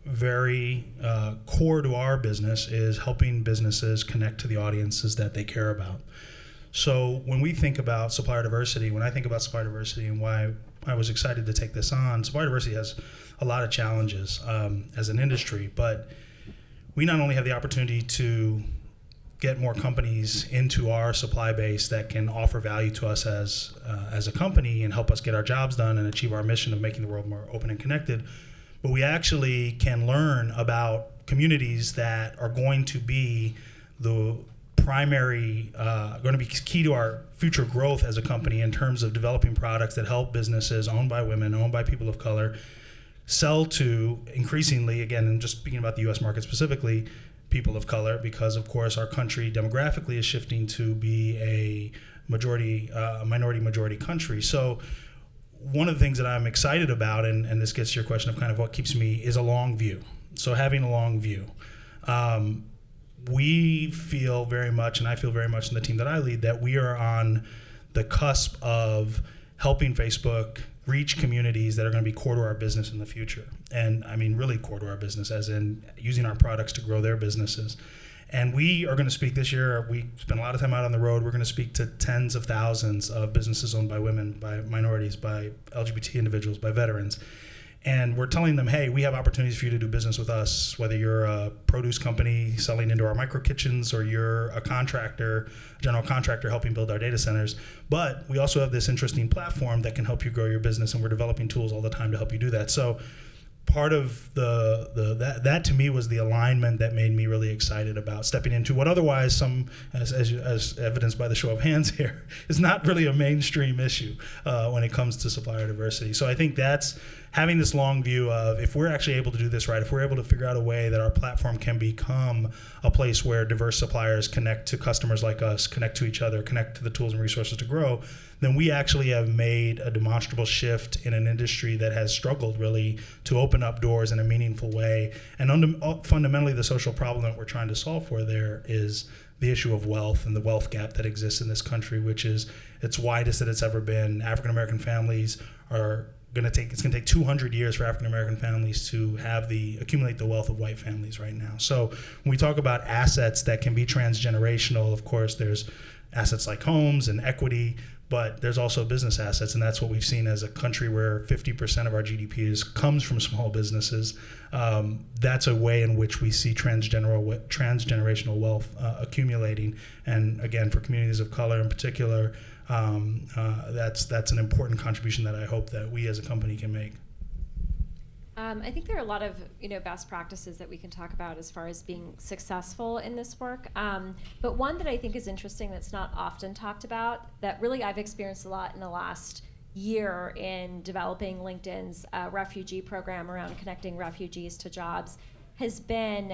very core to our business is helping businesses connect to the audiences that they care about. So when we think about supplier diversity, when I think about supplier diversity and why I was excited to take this on, supplier diversity has a lot of challenges as an industry, but we not only have the opportunity to get more companies into our supply base that can offer value to us as a company and help us get our jobs done and achieve our mission of making the world more open and connected, but we actually can learn about communities that are going to be the primary, going to be key to our future growth as a company in terms of developing products that help businesses owned by women, owned by people of color, sell to increasingly, again, and just speaking about the U.S. market specifically, people of color, because of course our country demographically is shifting to be a minority majority country. So one of the things that I'm excited about, and this gets to your question of kind of what keeps me, is a long view. So having a long view. We feel very much, and I feel very much in the team that I lead, that we are on the cusp of helping Facebook reach communities that are going to be core to our business in the future. And I mean really core to our business, as in using our products to grow their businesses. And we are going to speak this year, we spend a lot of time out on the road, we're going to speak to tens of thousands of businesses owned by women, by minorities, by LGBT individuals, by veterans. And we're telling them, hey, we have opportunities for you to do business with us, whether you're a produce company selling into our micro kitchens or you're a contractor, general contractor helping build our data centers. But we also have this interesting platform that can help you grow your business, and we're developing tools all the time to help you do that. So part of that to me was the alignment that made me really excited about stepping into what otherwise as evidenced by the show of hands here, is not really a mainstream issue when it comes to supplier diversity. So I think that's having this long view of, if we're actually able to do this right, if we're able to figure out a way that our platform can become a place where diverse suppliers connect to customers like us, connect to each other, connect to the tools and resources to grow, then we actually have made a demonstrable shift in an industry that has struggled really to open up doors in a meaningful way. And fundamentally, the social problem that we're trying to solve for there is the issue of wealth and the wealth gap that exists in this country, which is its widest that it's ever been. African American families are it's going to take 200 years for African American families to accumulate the wealth of white families right now. So when we talk about assets that can be transgenerational, of course, there's assets like homes and equity, but there's also business assets, and that's what we've seen as a country where 50% of our GDP comes from small businesses. That's a way in which we see transgenerational wealth accumulating, and again, for communities of color in particular, that's an important contribution that I hope that we as a company can make. I think there are a lot of best practices that we can talk about as far as being successful in this work. But one that I think is interesting that's not often talked about, that really I've experienced a lot in the last year in developing LinkedIn's refugee program around connecting refugees to jobs, has been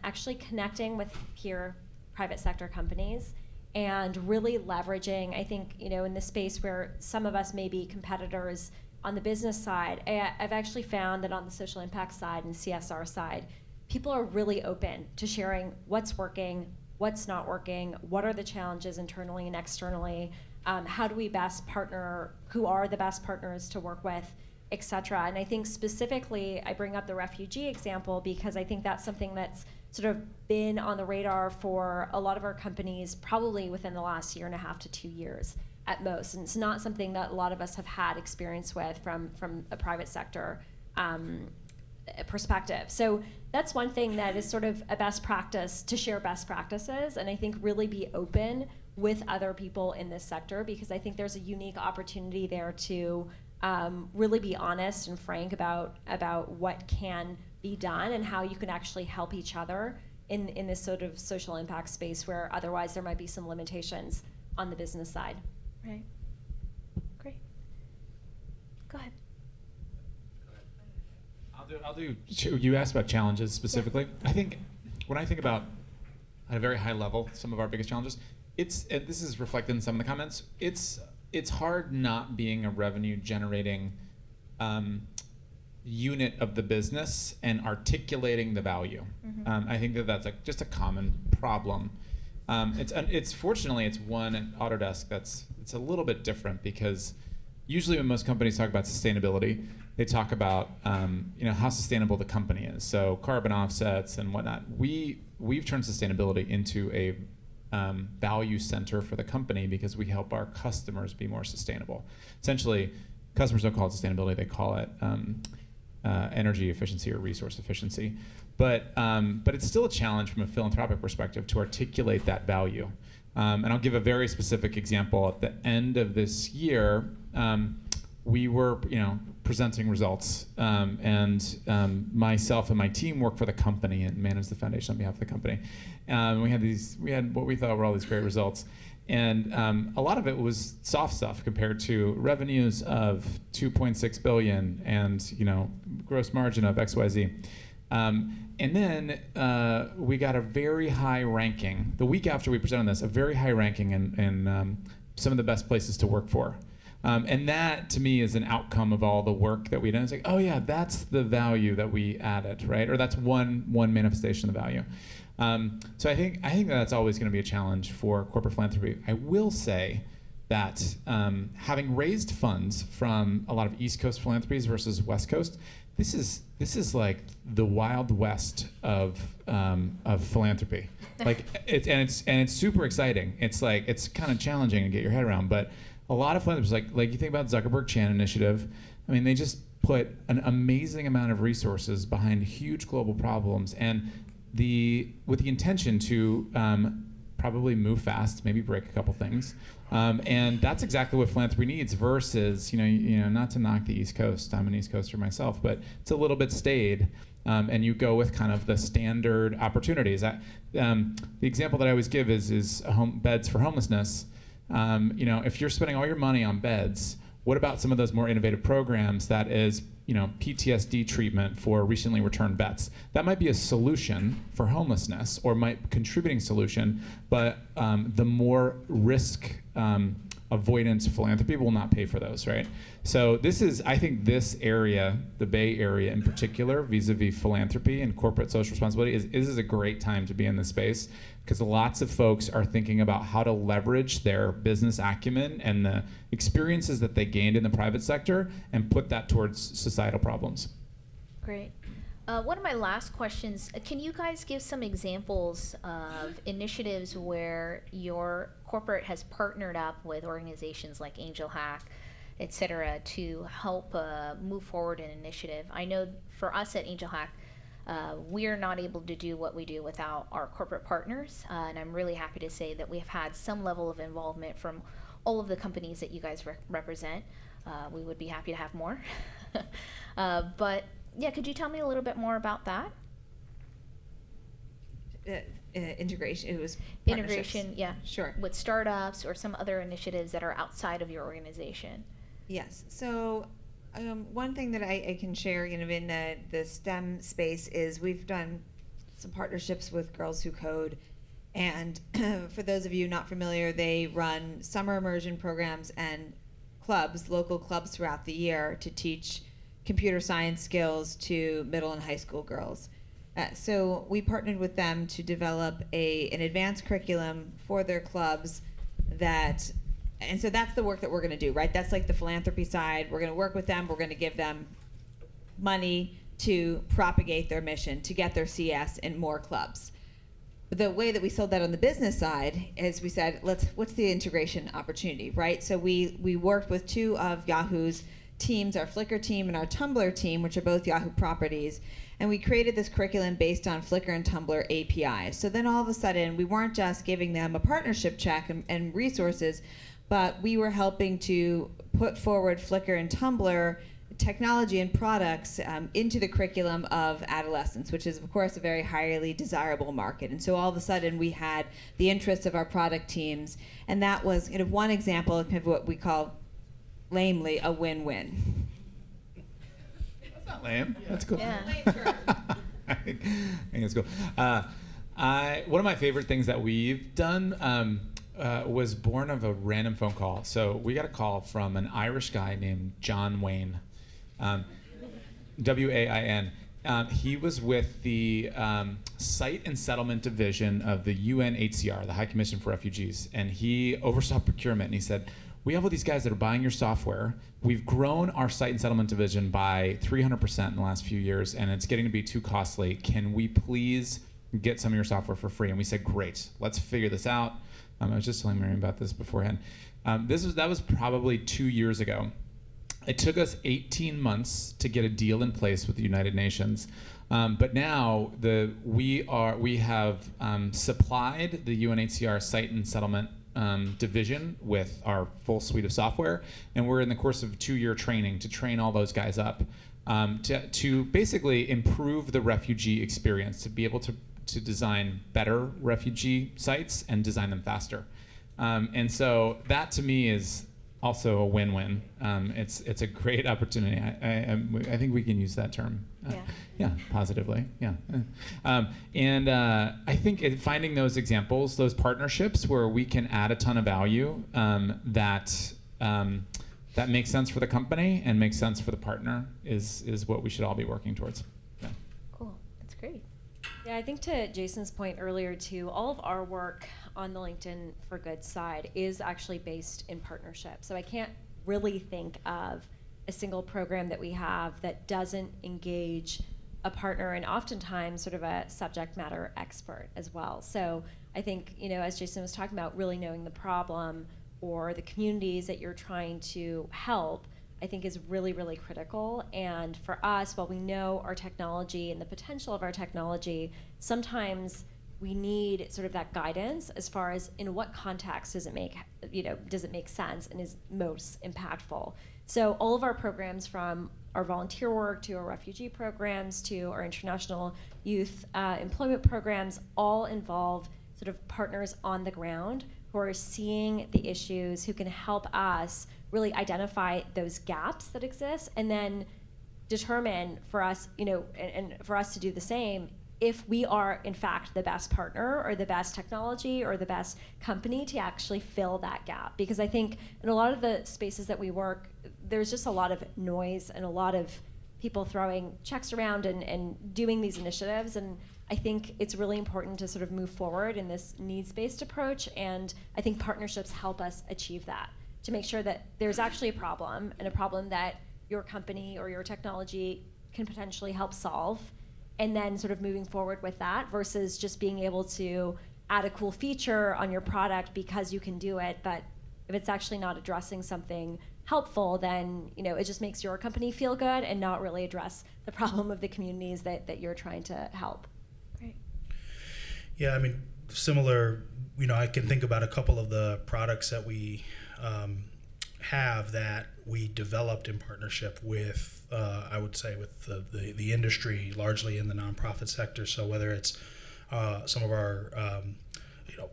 actually connecting with peer private sector companies and really leveraging, I think, in the space where some of us may be competitors on the business side, I've actually found that on the social impact side and CSR side, people are really open to sharing what's working, what's not working, what are the challenges internally and externally, how do we best partner, who are the best partners to work with, et cetera. And I think specifically, I bring up the refugee example because I think that's something that's sort of been on the radar for a lot of our companies probably within the last 1.5 to 2 years at most. And it's not something that a lot of us have had experience with from a private sector perspective. So that's one thing that is sort of a best practice, to share best practices, and I think really be open with other people in this sector, because I think there's a unique opportunity there to really be honest and frank about what can be done and how you can actually help each other in this sort of social impact space where otherwise there might be some limitations on the business side. Right. Great. Go ahead. I'll do. You asked about challenges specifically. Yeah. I think when I think about at a very high level some of our biggest challenges, this is reflected in some of the comments. It's hard not being a revenue generating unit of the business and articulating the value. Mm-hmm. I think that's just a common problem. It's fortunately it's one at Autodesk it's a little bit different, because usually when most companies talk about sustainability, they talk about how sustainable the company is. So carbon offsets and whatnot. We've turned sustainability into a value center for the company because we help our customers be more sustainable. Essentially, customers don't call it sustainability; they call it energy efficiency or resource efficiency. But it's still a challenge from a philanthropic perspective to articulate that value. And I'll give a very specific example. At the end of this year, we were presenting results, and myself and my team work for the company and manage the foundation on behalf of the company. We had what we thought were all these great results. And a lot of it was soft stuff compared to revenues of $2.6 billion and gross margin of XYZ. And then we got a very high ranking the week after we presented this, a very high ranking in some of the best places to work for. And that to me is an outcome of all the work that we done. It's like, oh yeah, that's the value that we added, right? Or that's one manifestation of the value. So I think that's always going to be a challenge for corporate philanthropy. I will say that having raised funds from a lot of East Coast philanthropies versus West Coast, this is like the Wild West of philanthropy. Like it's super exciting. It's like it's kind of challenging to get your head around, but a lot of philanthropists, like you think about Zuckerberg Chan Initiative, I mean, they just put an amazing amount of resources behind huge global problems, and with the intention to probably move fast, maybe break a couple things. And that's exactly what philanthropy needs versus, not to knock the East Coast. I'm an East Coaster myself, but it's a little bit staid. And you go with kind of the standard opportunities. The example that I always give is beds for homelessness. If you're spending all your money on beds, what about some of those more innovative programs that is, PTSD treatment for recently returned vets? That might be a solution for homelessness or contributing solution, but the more risk avoidance philanthropy will not pay for those, right? So I think this area, the Bay Area in particular, vis-a-vis philanthropy and corporate social responsibility, is a great time to be in this space because lots of folks are thinking about how to leverage their business acumen and the experiences that they gained in the private sector and put that towards societal problems. Great. One of my last questions, can you guys give some examples of initiatives where your corporate has partnered up with organizations like Angel Hack, et cetera, to help move forward an initiative? I know for us at Angel Hack, we're not able to do what we do without our corporate partners, and I'm really happy to say that we have had some level of involvement from all of the companies that you guys represent. We would be happy to have more. But yeah, could you tell me a little bit more about that? Integration. It was Integration, yeah. Sure. With startups or some other initiatives that are outside of your organization. Yes. So one thing that I can share, in the STEM space is we've done some partnerships with Girls Who Code. And for those of you not familiar, they run summer immersion programs and local clubs throughout the year to teach computer science skills to middle and high school girls. So we partnered with them to develop an advanced curriculum for their clubs and so that's the work that we're going to do, right? That's like the philanthropy side. We're going to work with them. We're going to give them money to propagate their mission, to get their CS in more clubs. The way that we sold that on the business side is we said, what's the integration opportunity, right? So we worked with two of Yahoo's teams, our Flickr team and our Tumblr team, which are both Yahoo properties, and we created this curriculum based on Flickr and Tumblr APIs. So then all of a sudden, we weren't just giving them a partnership check and resources, but we were helping to put forward Flickr and Tumblr technology and products into the curriculum of adolescents, which is, of course, a very highly desirable market. And so all of a sudden, we had the interests of our product teams, and that was one example of what we call lamely a win-win. That's not lame. That's cool. Yeah. I think it's cool. One of my favorite things that we've done was born of a random phone call. So we got a call from an Irish guy named John Wayne, W-A-I-N. He was with the Site and Settlement Division of the UNHCR, the High Commission for Refugees, and he oversaw procurement, and he said, we have all these guys that are buying your software. We've grown our Site and Settlement Division by 300% in the last few years, and it's getting to be too costly. Can we please get some of your software for free? And we said, great, let's figure this out. I was just telling Miriam about this beforehand. That was probably 2 years ago. It took us 18 months to get a deal in place with the United Nations. But now we have supplied the UNHCR Site and Settlement division with our full suite of software, and we're in the course of a 2-year training to train all those guys up to basically improve the refugee experience, to be able to design better refugee sites and design them faster. And so that to me is also a win-win. It's a great opportunity. I think we can use that term. Yeah, positively. Yeah. And I think finding those examples, those partnerships where we can add a ton of value that makes sense for the company and makes sense for the partner is what we should all be working towards. Yeah. Cool. That's great. Yeah, I think to Jason's point earlier too, all of our work on the LinkedIn for Good side is actually based in partnership. So I can't really think of a single program that we have that doesn't engage a partner and oftentimes sort of a subject matter expert as well. So I think, as Jason was talking about, really knowing the problem or the communities that you're trying to help, I think is really, really critical. And for us, while we know our technology and the potential of our technology, sometimes we need sort of that guidance as far as in what context does it make sense and is most impactful. So all of our programs, from our volunteer work to our refugee programs to our international youth employment programs, all involve sort of partners on the ground who are seeing the issues, who can help us really identify those gaps that exist, and then determine for us, and for us to do the same, if we are in fact the best partner or the best technology or the best company to actually fill that gap. Because I think in a lot of the spaces that we work, there's just a lot of noise and a lot of people throwing checks around and doing these initiatives. And I think it's really important to sort of move forward in this needs-based approach. And I think partnerships help us achieve that, to make sure that there's actually a problem, and a problem that your company or your technology can potentially help solve, and then sort of moving forward with that versus just being able to add a cool feature on your product because you can do it. But if it's actually not addressing something helpful, then it just makes your company feel good and not really address the problem of the communities that you're trying to help. Right. Yeah, I mean, similar, I can think about a couple of the products that we have that we developed in partnership with, I would say, with the industry, largely in the nonprofit sector. So whether it's some of our,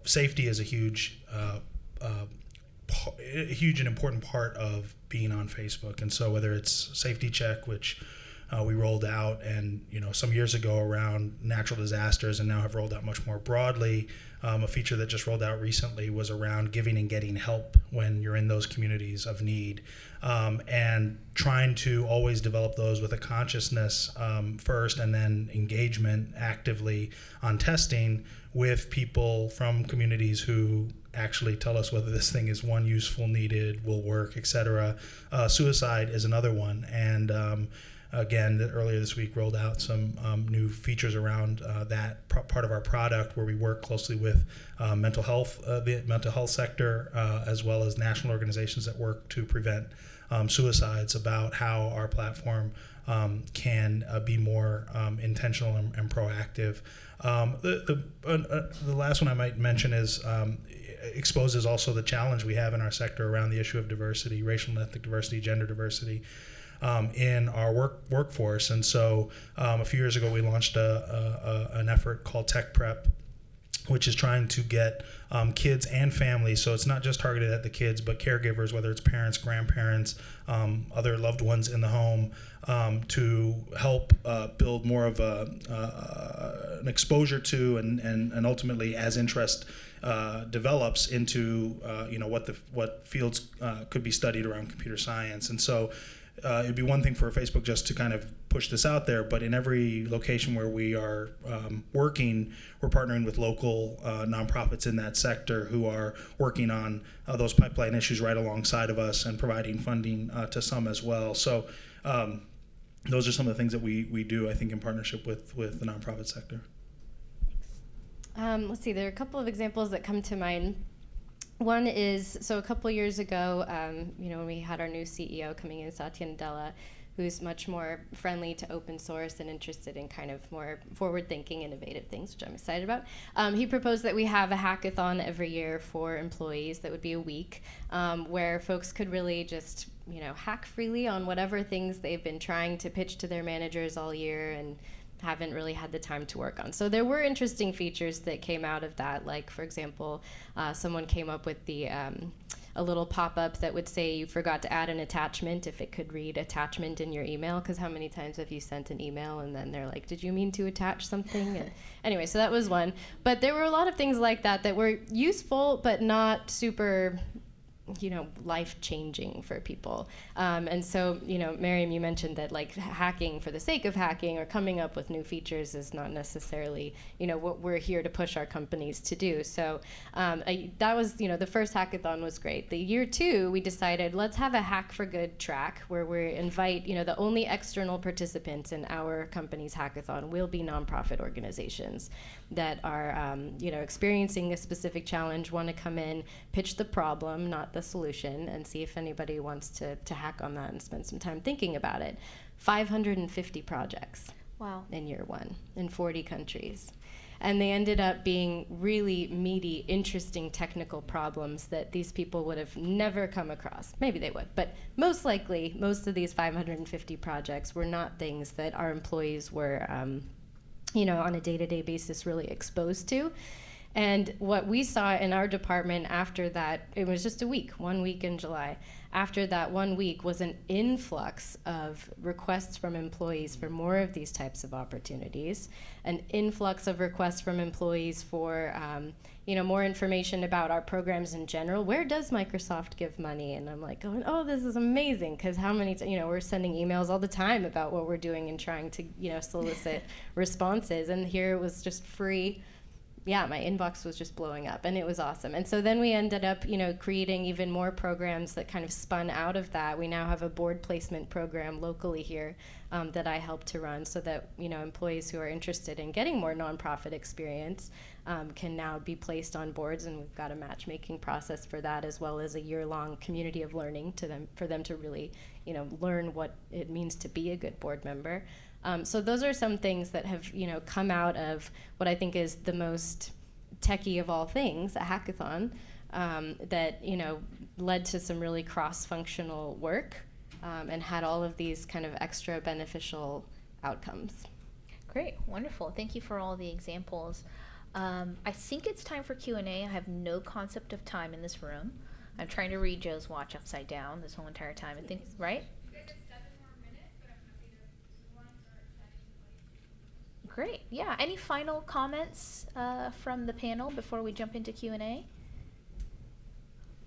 safety is a huge and important part of being on Facebook. And so whether it's Safety Check, which we rolled out and some years ago around natural disasters, and now have rolled out much more broadly. A feature that just rolled out recently was around giving and getting help when you're in those communities of need, and trying to always develop those with a consciousness first, and then engagement actively on testing with people from communities who actually tell us whether this thing is, one, useful, needed, will work, etc. Suicide is another one, and again, earlier this week rolled out some new features around that part of our product, where we work closely with mental health, the mental health sector, as well as national organizations that work to prevent suicides, about how our platform can be more intentional and proactive. The last one I might mention is exposes also the challenge we have in our sector around the issue of diversity, racial and ethnic diversity, gender diversity. In our workforce. And so a few years ago, we launched an effort called Tech Prep, which is trying to get kids and families, so it's not just targeted at the kids, but caregivers, whether it's parents, grandparents, other loved ones in the home, to help build more of an exposure to and ultimately, as interest develops into what fields could be studied around computer science. And so it'd be one thing for Facebook just to kind of push this out there, but in every location where we are working, we're partnering with local nonprofits in that sector who are working on those pipeline issues right alongside of us, and providing funding to some as well. So those are some of the things that we do, I think, in partnership with the nonprofit sector. Let's see, there are a couple of examples that come to mind. One is, so a couple years ago, when we had our new CEO coming in, Satya Nadella, who's much more friendly to open source and interested in kind of more forward-thinking, innovative things, which I'm excited about. He proposed that we have a hackathon every year for employees that would be a week, where folks could really just, hack freely on whatever things they've been trying to pitch to their managers all year and haven't really had the time to work on. So there were interesting features that came out of that. Like, for example, someone came up with a little pop-up that would say you forgot to add an attachment if it could read attachment in your email, because how many times have you sent an email and then they're like, did you mean to attach something? And anyway, so that was one. But there were a lot of things like that were useful but not super life-changing for people. And so, Miriam, you mentioned that like hacking for the sake of hacking or coming up with new features is not necessarily, what we're here to push our companies to do. So that was, the first hackathon was great. The year two, we decided let's have a Hack for Good track where we invite, the only external participants in our company's hackathon will be nonprofit organizations that are, experiencing a specific challenge, want to come in, pitch the problem, not the solution, and see if anybody wants to hack on that and spend some time thinking about it. 550 projects. Wow. In year one in 40 countries. And they ended up being really meaty, interesting technical problems that these people would have never come across. Maybe they would, but most likely, most of these 550 projects were not things that our employees were, you know, on a day-to-day basis really exposed to. And what we saw in our department after that, it was just a week, 1 week in July. After that 1 week was an influx of requests from employees for more of these types of opportunities, an influx of requests from employees for you know, more information about our programs in general. Where does Microsoft give money? And I'm like going, oh, this is amazing, because how many, you know, we're sending emails all the time about what we're doing and trying to, you know, solicit responses. And here it was just free. Yeah, my inbox was just blowing up, and it was awesome. And so then we ended up, you know, creating even more programs that kind of spun out of that. We now have a board placement program locally here that I help to run, so that, you know, employees who are interested in getting more nonprofit experience can now be placed on boards, and we've got a matchmaking process for that, as well as a year-long community of learning for them to really, you know, learn what it means to be a good board member. So those are some things that have, you know, come out of what I think is the most techie of all things, a hackathon, that, you know, led to some really cross-functional work and had all of these kind of extra beneficial outcomes. Great, wonderful. Thank you for all the examples. I think it's time for Q&A. I have no concept of time in this room. I'm trying to read Joe's watch upside down this whole entire time. I think, right? Great. Yeah. Any final comments from the panel before we jump into Q&A?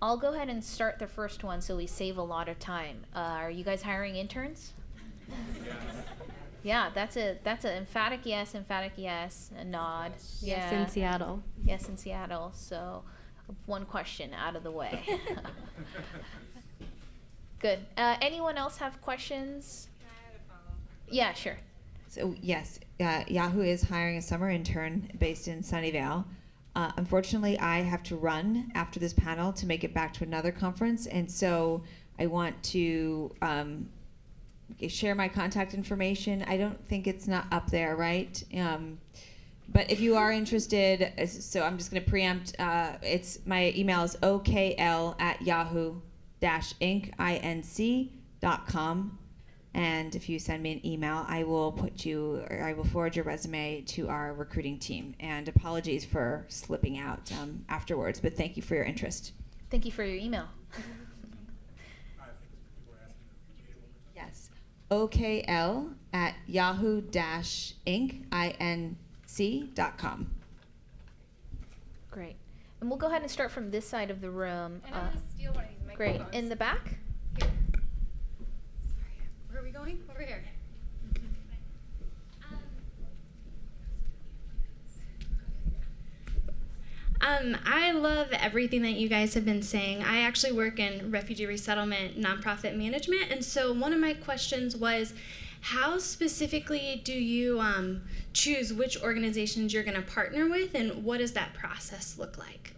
I'll go ahead and start the first one so we save a lot of time. Are you guys hiring interns? Yeah, that's an emphatic yes, a nod. Yeah. Yes, in Seattle. Yes, in Seattle. So one question out of the way. Good. Anyone else have questions? Yeah, sure. So yes, Yahoo is hiring a summer intern based in Sunnyvale. Unfortunately, I have to run after this panel to make it back to another conference, and so I want to share my contact information. I don't think it's not up there, right? But if you are interested, so I'm just going to preempt. It's my email is okl@yahoo-inc.com. And if you send me an email, I will forward your resume to our recruiting team. And apologies for slipping out afterwards, but thank you for your interest. Thank you for your email. Yes, okl@yahoo-inc.com. Great. And we'll go ahead and start from this side of the room. And I'm going to steal one of these Great. microphones. In the back? Here. Where are we going? Over here. I love everything that you guys have been saying. I actually work in refugee resettlement nonprofit management, and so one of my questions was, how specifically do you choose which organizations you're going to partner with, and what does that process look like?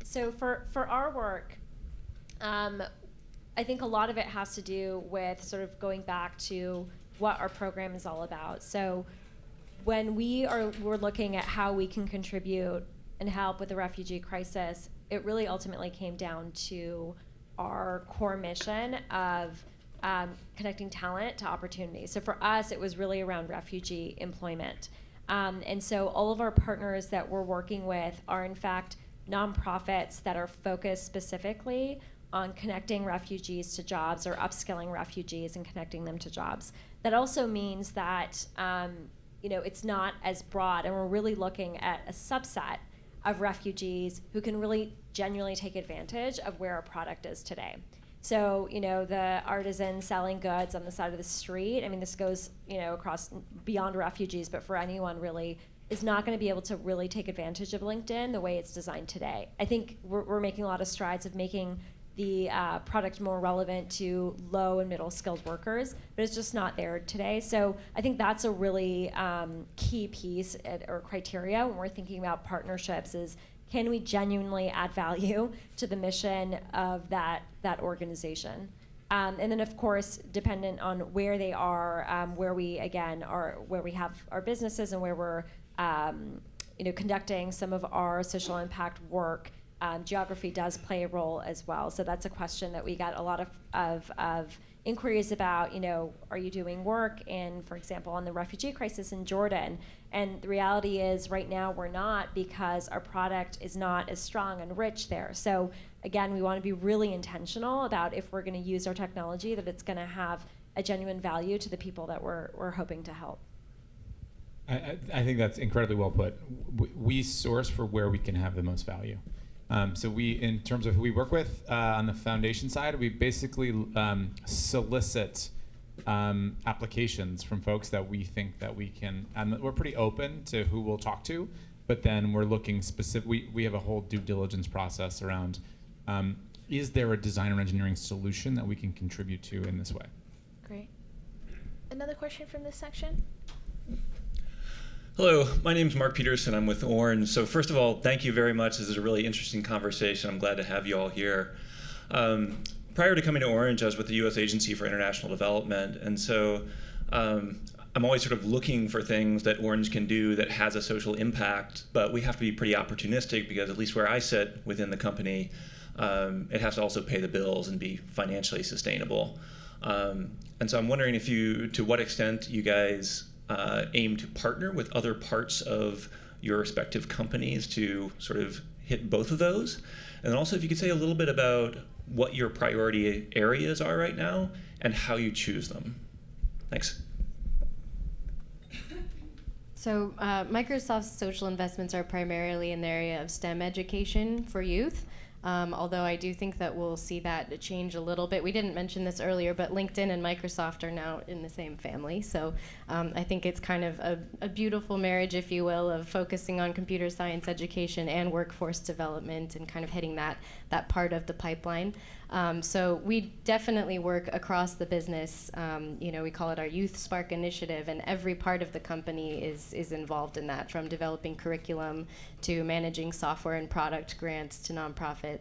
So for our work, I think a lot of it has to do with sort of going back to what our program is all about. So when we're looking at how we can contribute and help with the refugee crisis, it really ultimately came down to our core mission of connecting talent to opportunity. So for us, it was really around refugee employment. And so all of our partners that we're working with are in fact nonprofits that are focused specifically on connecting refugees to jobs or upskilling refugees and connecting them to jobs. That also means that it's not as broad, and we're really looking at a subset of refugees who can really genuinely take advantage of where our product is today. So, the artisan selling goods on the side of the street, I mean, this goes, across beyond refugees, but for anyone really, is not going to be able to really take advantage of LinkedIn the way it's designed today. I think we're making a lot of strides of making the product more relevant to low and middle skilled workers, but it's just not there today. So I think that's a really key piece or criteria when we're thinking about partnerships is, can we genuinely add value to the mission of that organization? And then, of course, dependent on where they are, where we have our businesses and where we're conducting some of our social impact work, geography does play a role as well. So that's a question that we got a lot of inquiries about. Are you doing work in, for example, on the refugee crisis in Jordan? And the reality is right now we're not, because our product is not as strong and rich there. So again, we want to be really intentional about, if we're going to use our technology, that it's going to have a genuine value to the people that we're hoping to help. I think that's incredibly well put. We source for where we can have the most value. So we, in terms of who we work with on the foundation side, we basically solicit applications from folks that we think that we can, and we're pretty open to who we'll talk to, but then we're looking specific. We have a whole due diligence process around, is there a design or engineering solution that we can contribute to in this way? Great. Another question from this section? Hello, my name is Mark Peterson. I'm with Orange. So first of all, thank you very much. This is a really interesting conversation. I'm glad to have you all here. Prior to coming to Orange, I was with the U.S. Agency for International Development. And so I'm always sort of looking for things that Orange can do that has a social impact, but we have to be pretty opportunistic, because at least where I sit within the company, it has to also pay the bills and be financially sustainable. And so I'm wondering to what extent you guys aim to partner with other parts of your respective companies to sort of hit both of those. And then also, if you could say a little bit about what your priority areas are right now and how you choose them. Thanks. So Microsoft's social investments are primarily in the area of STEM education for youth. Although I do think that we'll see that change a little bit. We didn't mention this earlier, but LinkedIn and Microsoft are now in the same family. So I think it's kind of a beautiful marriage, if you will, of focusing on computer science education and workforce development and kind of hitting that part of the pipeline. So we definitely work across the business. We call it our Youth Spark initiative, and every part of the company is involved in that, from developing curriculum to managing software and product grants to nonprofits.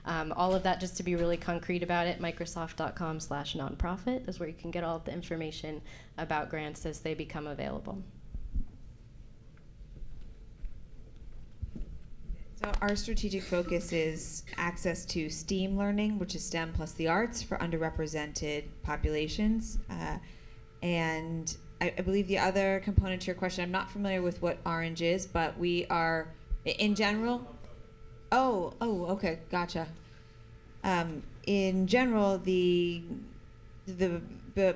All of that, just to be really concrete about it, Microsoft.com/nonprofit is where you can get all of the information about grants as they become available. So our strategic focus is access to STEAM learning, which is STEM plus the arts, for underrepresented populations. And I believe the other component to your question, I'm not familiar with what Orange is, but we are, in general, okay, gotcha. In general,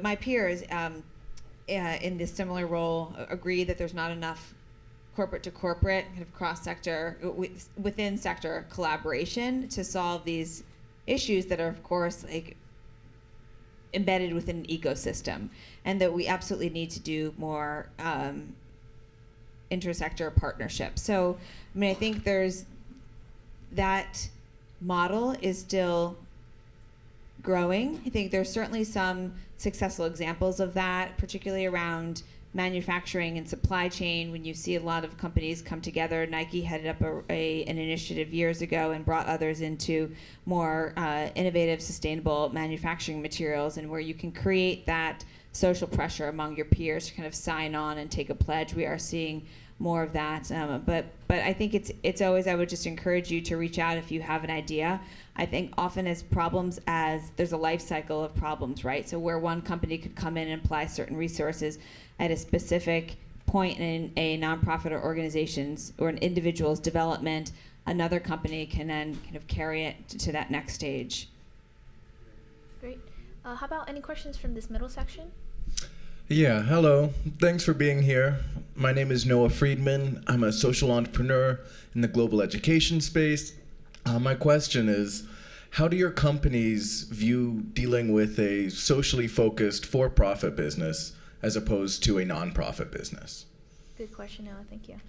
my peers in this similar role agree that there's not enough corporate to corporate, kind of cross-sector, within sector collaboration to solve these issues that are, of course, like embedded within an ecosystem, and that we absolutely need to do more intersector partnerships. So, I think there's that model is still growing. I think there's certainly some successful examples of that, particularly around manufacturing and supply chain, when you see a lot of companies come together. Nike headed up an initiative years ago and brought others into more innovative, sustainable manufacturing materials, and where you can create that social pressure among your peers to kind of sign on and take a pledge. We are seeing more of that, but I think it's always, I would just encourage you to reach out if you have an idea. I think often as there's a life cycle of problems, right? So where one company could come in and apply certain resources at a specific point in a nonprofit or organization's or an individual's development, another company can then kind of carry it to that next stage. Great. How about any questions from this middle section? Yeah, hello. Thanks for being here. My name is Noah Friedman. I'm a social entrepreneur in the global education space. My question is, how do your companies view dealing with a socially focused for-profit business as opposed to a nonprofit business? Good question, Noah. Thank you.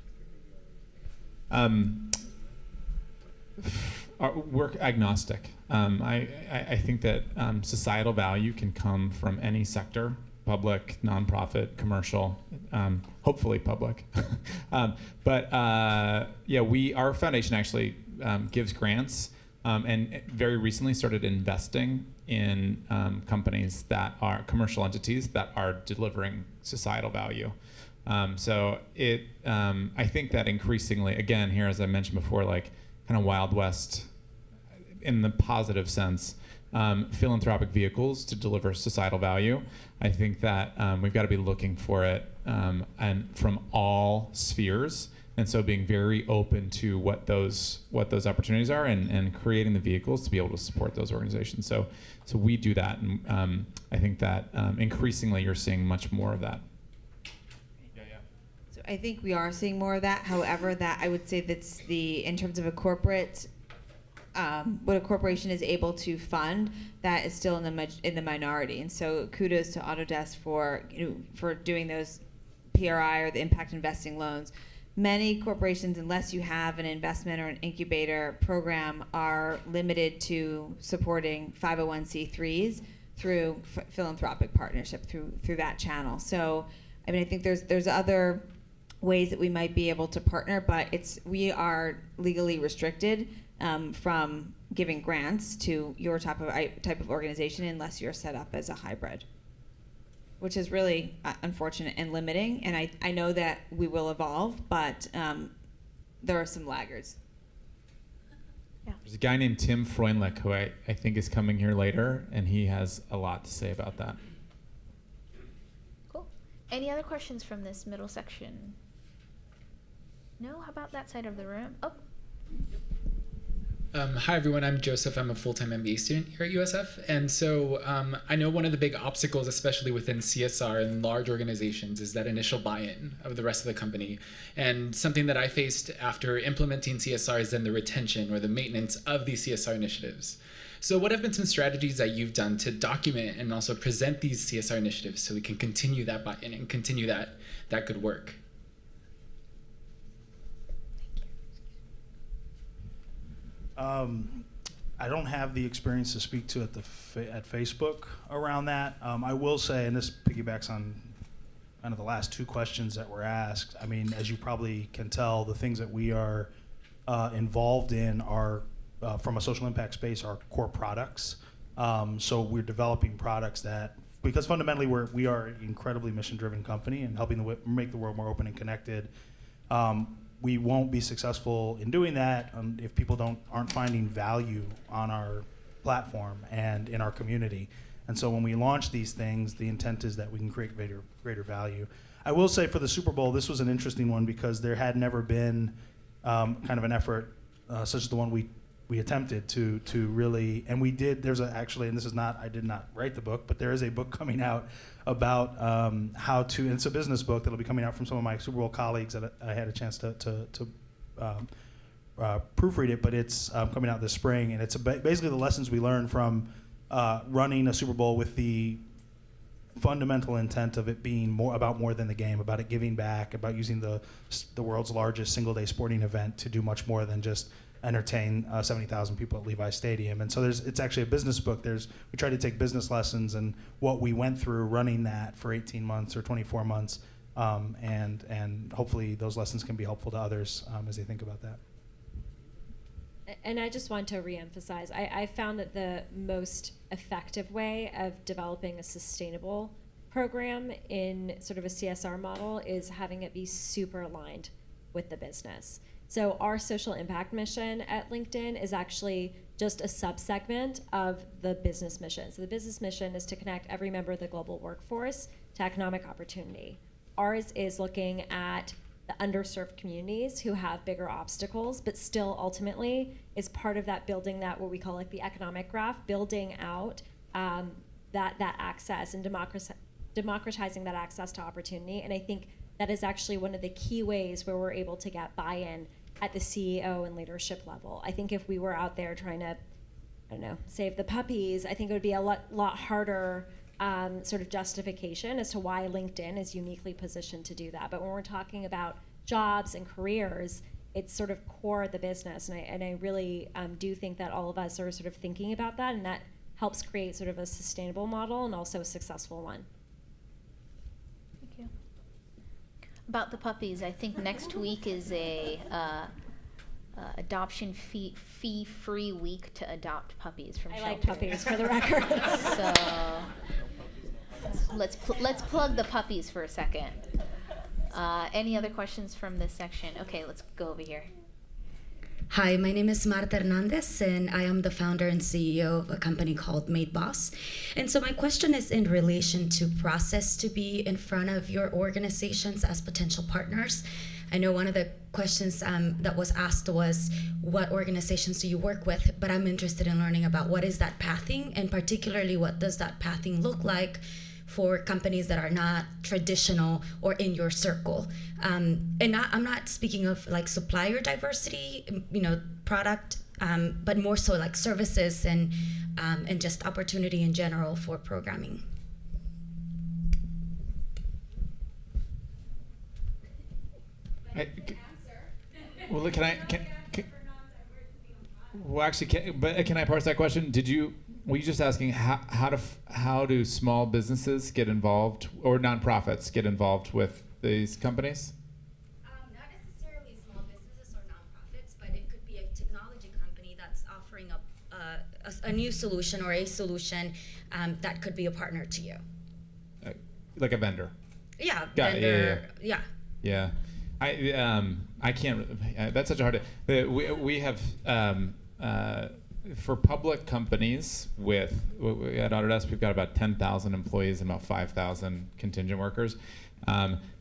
We're agnostic. I think that societal value can come from any sector: public, nonprofit, commercial, hopefully public. But our foundation actually gives grants and very recently started investing in companies that are commercial entities that are delivering societal value. So I think that increasingly, again, here, as I mentioned before, like kind of Wild West in the positive sense, philanthropic vehicles to deliver societal value. I think that we've got to be looking for it and from all spheres. And so being very open to what those opportunities are and creating the vehicles to be able to support those organizations. So we do that, and I think that increasingly you're seeing much more of that. So I think we are seeing more of that. However, that I would say that's in terms of a corporate, what a corporation is able to fund, that is still in the minority. And so kudos to Autodesk for doing those PRI or the impact investing loans. Many corporations, unless you have an investment or an incubator program, are limited to supporting 501c3s through philanthropic partnership through that channel. So, I mean, I think there's other ways that we might be able to partner, but we are legally restricted from giving grants to your type of organization unless you're set up as a hybrid, which is really unfortunate and limiting. And I know that we will evolve, but there are some laggards. Yeah. There's a guy named Tim Freundlich who I think is coming here later, and he has a lot to say about that. Cool. Any other questions from this middle section? No? How about that side of the room? Oh. Hi, everyone. I'm Joseph. I'm a full-time MBA student here at USF. And so I know one of the big obstacles, especially within CSR and large organizations, is that initial buy-in of the rest of the company. And something that I faced after implementing CSR is then the retention or the maintenance of these CSR initiatives. So what have been some strategies that you've done to document and also present these CSR initiatives so we can continue that buy-in and continue that good work? I don't have the experience to speak to at Facebook around that. I will say, and this piggybacks on kind of the last two questions that were asked. I mean, as you probably can tell, the things that we are involved in are, from a social impact space, are core products. So we're developing products that, because fundamentally we are an incredibly mission-driven company and helping make the world more open and connected. We won't be successful in doing that if people aren't finding value on our platform and in our community. And so when we launch these things, the intent is that we can create greater value. I will say for the Super Bowl, this was an interesting one because there had never been kind of an effort such as the one we attempted to really, and we did. Actually, and this is not, I did not write the book, but there is a book coming out about how to, and it's a business book that'll be coming out from some of my Super Bowl colleagues that I had a chance to proofread it, but it's coming out this spring, and it's basically the lessons we learned from running a Super Bowl with the fundamental intent of it being more than the game, about it giving back, about using the world's largest single-day sporting event to do much more than just entertain 70,000 people at Levi Stadium. And so it's actually a business book. We try to take business lessons and what we went through running that for 18 months or 24 months, and hopefully those lessons can be helpful to others as they think about that. And I just want to reemphasize, I found that the most effective way of developing a sustainable program in sort of a CSR model is having it be super aligned with the business. So our social impact mission at LinkedIn is actually just a subsegment of the business mission. So the business mission is to connect every member of the global workforce to economic opportunity. Ours is looking at the underserved communities who have bigger obstacles, but still ultimately is part of that building that what we call like the economic graph, building out that access and democratizing that access to opportunity. And I think that is actually one of the key ways where we're able to get buy-in at the CEO and leadership level. I think if we were out there trying to, save the puppies, I think it would be a lot harder sort of justification as to why LinkedIn is uniquely positioned to do that. But when we're talking about jobs and careers, it's sort of core of the business. And I really do think that all of us are sort of thinking about that, and that helps create sort of a sustainable model and also a successful one. Thank you. About the puppies, I think next week is a adoption fee-free week to adopt puppies from I shelter. like puppies, for the record. So let's plug the puppies for a second. Any other questions from this section? Okay, let's go over here. Hi, my name is Marta Hernandez, and I am the founder and CEO of a company called Made Boss. And so my question is in relation to process to be in front of your organizations as potential partners. I know one of the questions that was asked was, what organizations do you work with? But I'm interested in learning about what is that pathing, and particularly what does that pathing look like for companies that are not traditional or in your circle. I'm not speaking of like supplier diversity, product, but more so like services and just opportunity in general for programming. Well, can I parse that question? Were you just asking how do small businesses get involved, or nonprofits get involved with these companies? Not necessarily small businesses or nonprofits, but it could be a technology company that's offering a new solution or a solution that could be a partner to you. Like a vendor. Yeah, Got vendor. it, yeah. I can't. That's such a hard. We have for public companies at Autodesk, we've got about 10,000 employees and about 5,000 contingent workers.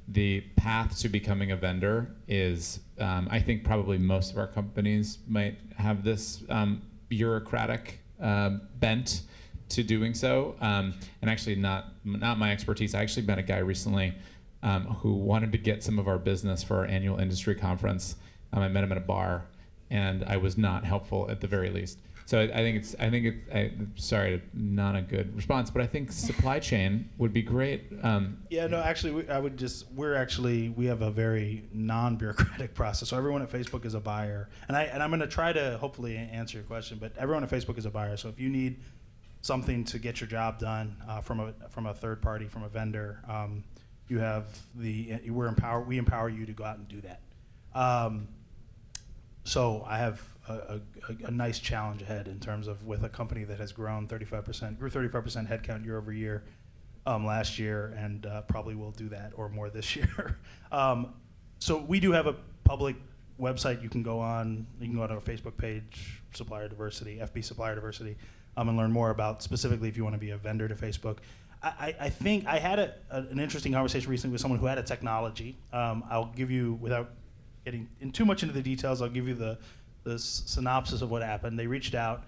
The path to becoming a vendor is, I think probably most of our companies might have this bureaucratic bent to doing so, and actually not my expertise. I actually met a guy recently who wanted to get some of our business for our annual industry conference. I met him at a bar, and I was not helpful at the very least. So sorry, not a good response, but I think supply chain would be great. Yeah, no, actually, we have a very non-bureaucratic process. So everyone at Facebook is a buyer, and I'm going to try to hopefully answer your question. But everyone at Facebook is a buyer. So if you need something to get your job done from a third party, from a vendor, we empower you to go out and do that. So I have a nice challenge ahead in terms of with a company that has grown 35% headcount year over year last year, and probably will do that or more this year. So we do have a public website you can go on. You can go to our Facebook page, Supplier Diversity, FB Supplier Diversity, and learn more about specifically if you want to be a vendor to Facebook. I think I had an interesting conversation recently with someone who had a technology. I'll give you, without getting in too much into the details, I'll give you the synopsis of what happened. They reached out.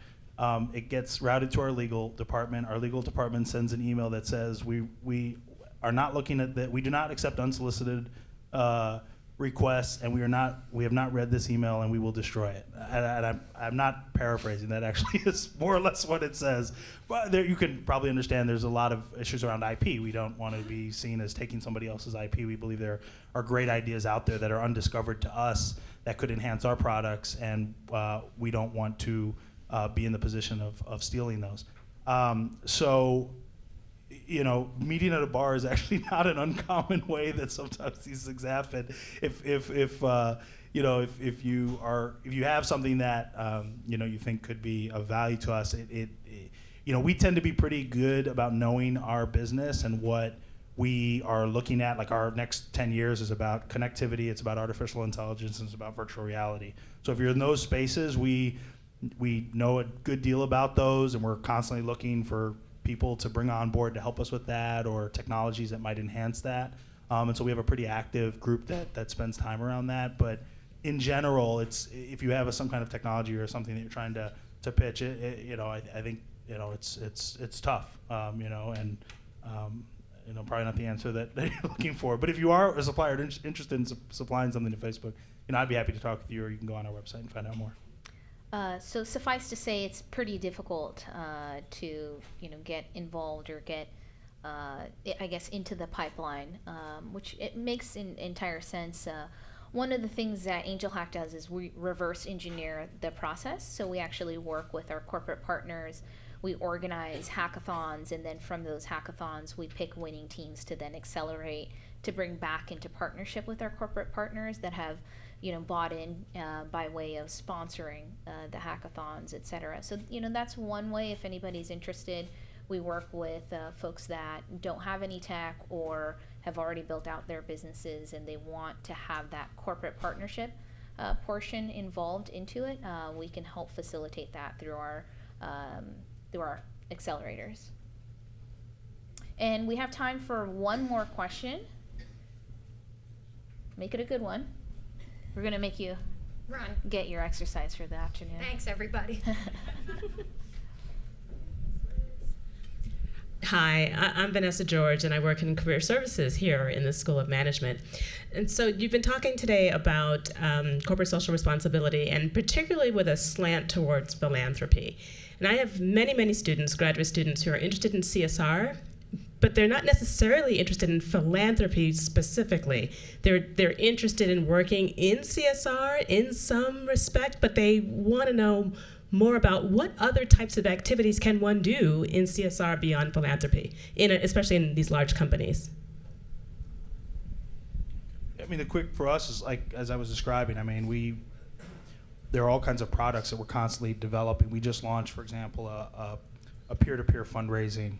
It gets routed to our legal department. Our legal department sends an email that says we are not looking at that. We do not accept unsolicited requests, and we have not read this email, and we will destroy it. And I'm not paraphrasing. That actually is more or less what it says. But there, you can probably understand there's a lot of issues around IP. We don't want to be seen as taking somebody else's IP. We believe there are great ideas out there that are undiscovered to us that could enhance our products, and we don't want to be in the position of stealing those. So, meeting at a bar is actually not an uncommon way that sometimes these things happen. If you have something that you think could be of value to us, we tend to be pretty good about knowing our business and what we are looking at. Like our next 10 years is about connectivity, it's about artificial intelligence, and it's about virtual reality. So if you're in those spaces, we know a good deal about those, and we're constantly looking for people to bring on board to help us with that, or technologies that might enhance that. And so we have a pretty active group that spends time around that. But in general, it's if you have some kind of technology or something that you're trying to pitch, I think it's tough, and probably not the answer that you're looking for. But if you are a supplier interested in supplying something to Facebook, I'd be happy to talk with you, or you can go on our website and find out more. So suffice to say, it's pretty difficult to get involved or get, I guess, into the pipeline, which it makes entire sense. One of the things that Angel Hack does is we reverse engineer the process. So we actually work with our corporate partners. We organize hackathons, and then from those hackathons, we pick winning teams to then accelerate to bring back into partnership with our corporate partners that have, bought in by way of sponsoring the hackathons, et cetera. So, that's one way if anybody's interested. We work with folks that don't have any tech or have already built out their businesses and they want to have that corporate partnership portion involved into it. We can help facilitate that through our accelerators. And we have time for one more question. Make it a good one. We're going to make you Run. get your exercise for the afternoon. Thanks, everybody. Hi, I'm Vanessa George, and I work in career services here in the School of Management. And so you've been talking today about corporate social responsibility, and particularly with a slant towards philanthropy. And I have many, many students, graduate students, who are interested in CSR, but they're not necessarily interested in philanthropy specifically. They're interested in working in CSR in some respect, but they want to know more about what other types of activities can one do in CSR beyond philanthropy, especially in these large companies. I mean, the quick for us is like, as I was describing, I mean, there are all kinds of products that we're constantly developing. We just launched, for example, a peer-to-peer fundraising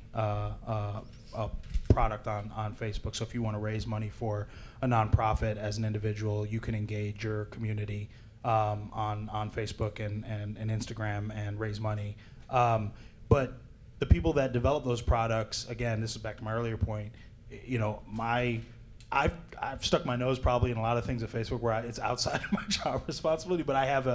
product on Facebook. So if you want to raise money for a nonprofit as an individual, you can engage your community on Facebook and Instagram and raise money. But the people that develop those products, again, this is back to my earlier point, I've stuck my nose probably in a lot of things at Facebook where it's outside of my job responsibility, but I have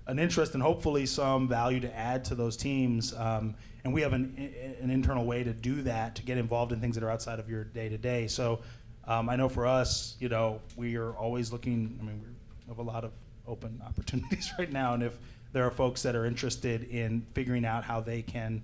an interest and hopefully some value to add to those teams. And we have an internal way to do that, to get involved in things that are outside of your day-to-day. So I know for us, we are always looking, we have a lot of open opportunities right now, and if there are folks that are interested in figuring out how they can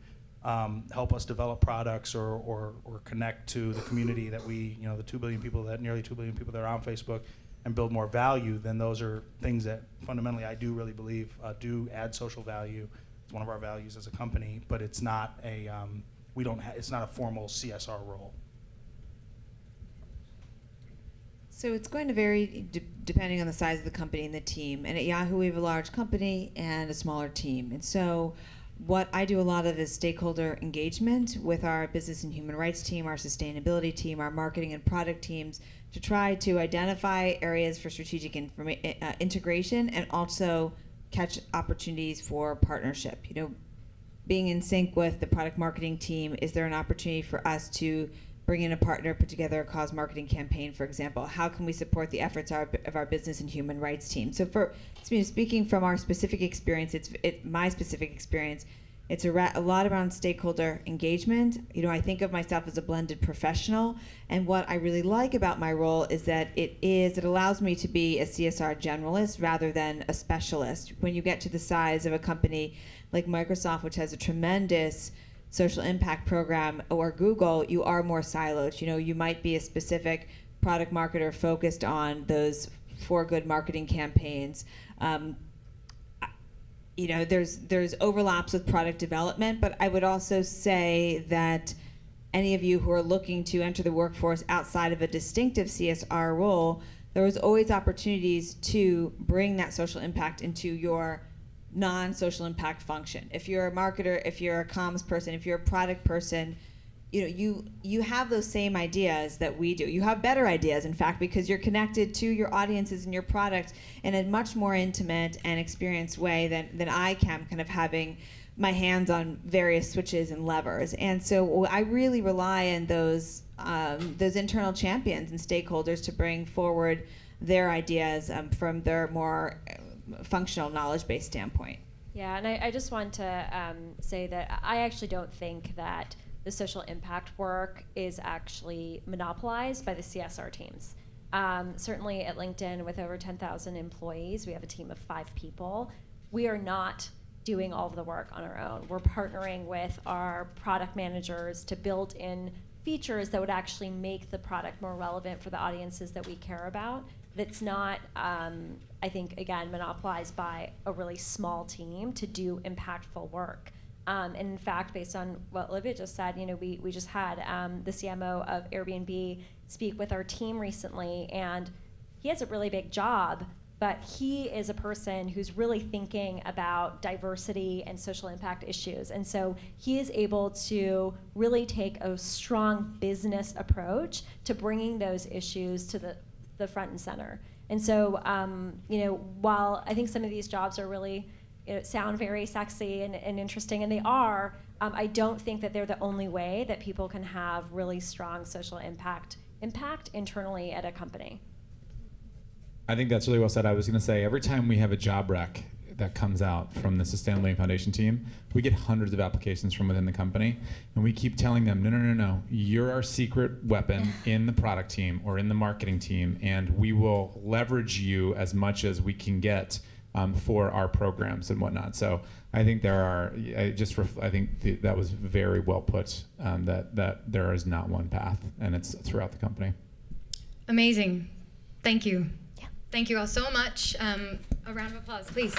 help us develop products or connect to the community that we, the nearly 2 billion people that are on Facebook, and build more value, then those are things that fundamentally I do really believe do add social value. It's one of our values as a company, but it's not it's not a formal CSR role. So it's going to vary depending on the size of the company and the team. And at Yahoo, we have a large company and a smaller team. And so what I do a lot of is stakeholder engagement with our business and human rights team, our sustainability team, our marketing and product teams, to try to identify areas for strategic integration and also catch opportunities for partnership. Being in sync with the product marketing team, is there an opportunity for us to bring in a partner, put together a cause marketing campaign, for example? How can we support the efforts of our business and human rights team? So speaking from our specific experience, my specific experience, it's a lot around stakeholder engagement. I think of myself as a blended professional, and what I really like about my role is that it allows me to be a CSR generalist rather than a specialist. When you get to the size of a company like Microsoft, which has a tremendous social impact program, or Google, you are more siloed. You might be a specific product marketer focused on those 4 good marketing campaigns. There's overlaps with product development, but I would also say that any of you who are looking to enter the workforce outside of a distinctive CSR role, there was always opportunities to bring that social impact into your non-social impact function. If you're a marketer, if you're a comms person, if you're a product person, you have those same ideas that we do. You have better ideas, in fact, because you're connected to your audiences and your product in a much more intimate and experienced way than I can, kind of having my hands on various switches and levers. And so I really rely on those internal champions and stakeholders to bring forward their ideas from their more functional knowledge-based standpoint. Yeah, and I just want to say that I actually don't think that the social impact work is actually monopolized by the CSR teams. Certainly at LinkedIn, with over 10,000 employees, we have a team of 5 people. We are not doing all of the work on our own. We're partnering with our product managers to build in features that would actually make the product more relevant for the audiences that we care about. That's not, I think, again, monopolized by a really small team to do impactful work. And in fact, based on what Olivia just said, we just had the CMO of Airbnb speak with our team recently, and he has a really big job, but he is a person who's really thinking about diversity and social impact issues. And so he is able to really take a strong business approach to bringing those issues to the front and center. And so, while I think some of these jobs are really, sound very sexy and interesting, and they are, I don't think that they're the only way that people can have really strong social impact internally at a company. I think that's really well said. I was going to say, every time we have a job rec that comes out from the Sustainable Living Foundation team, we get hundreds of applications from within the company, and we keep telling them, no, you're our secret weapon in the product team or in the marketing team, and we will leverage you as much as we can get for our programs and whatnot. So I think I think that was very well put, that there is not one path, and it's throughout the company. Amazing. Thank you. Thank you all so much. A round of applause, please.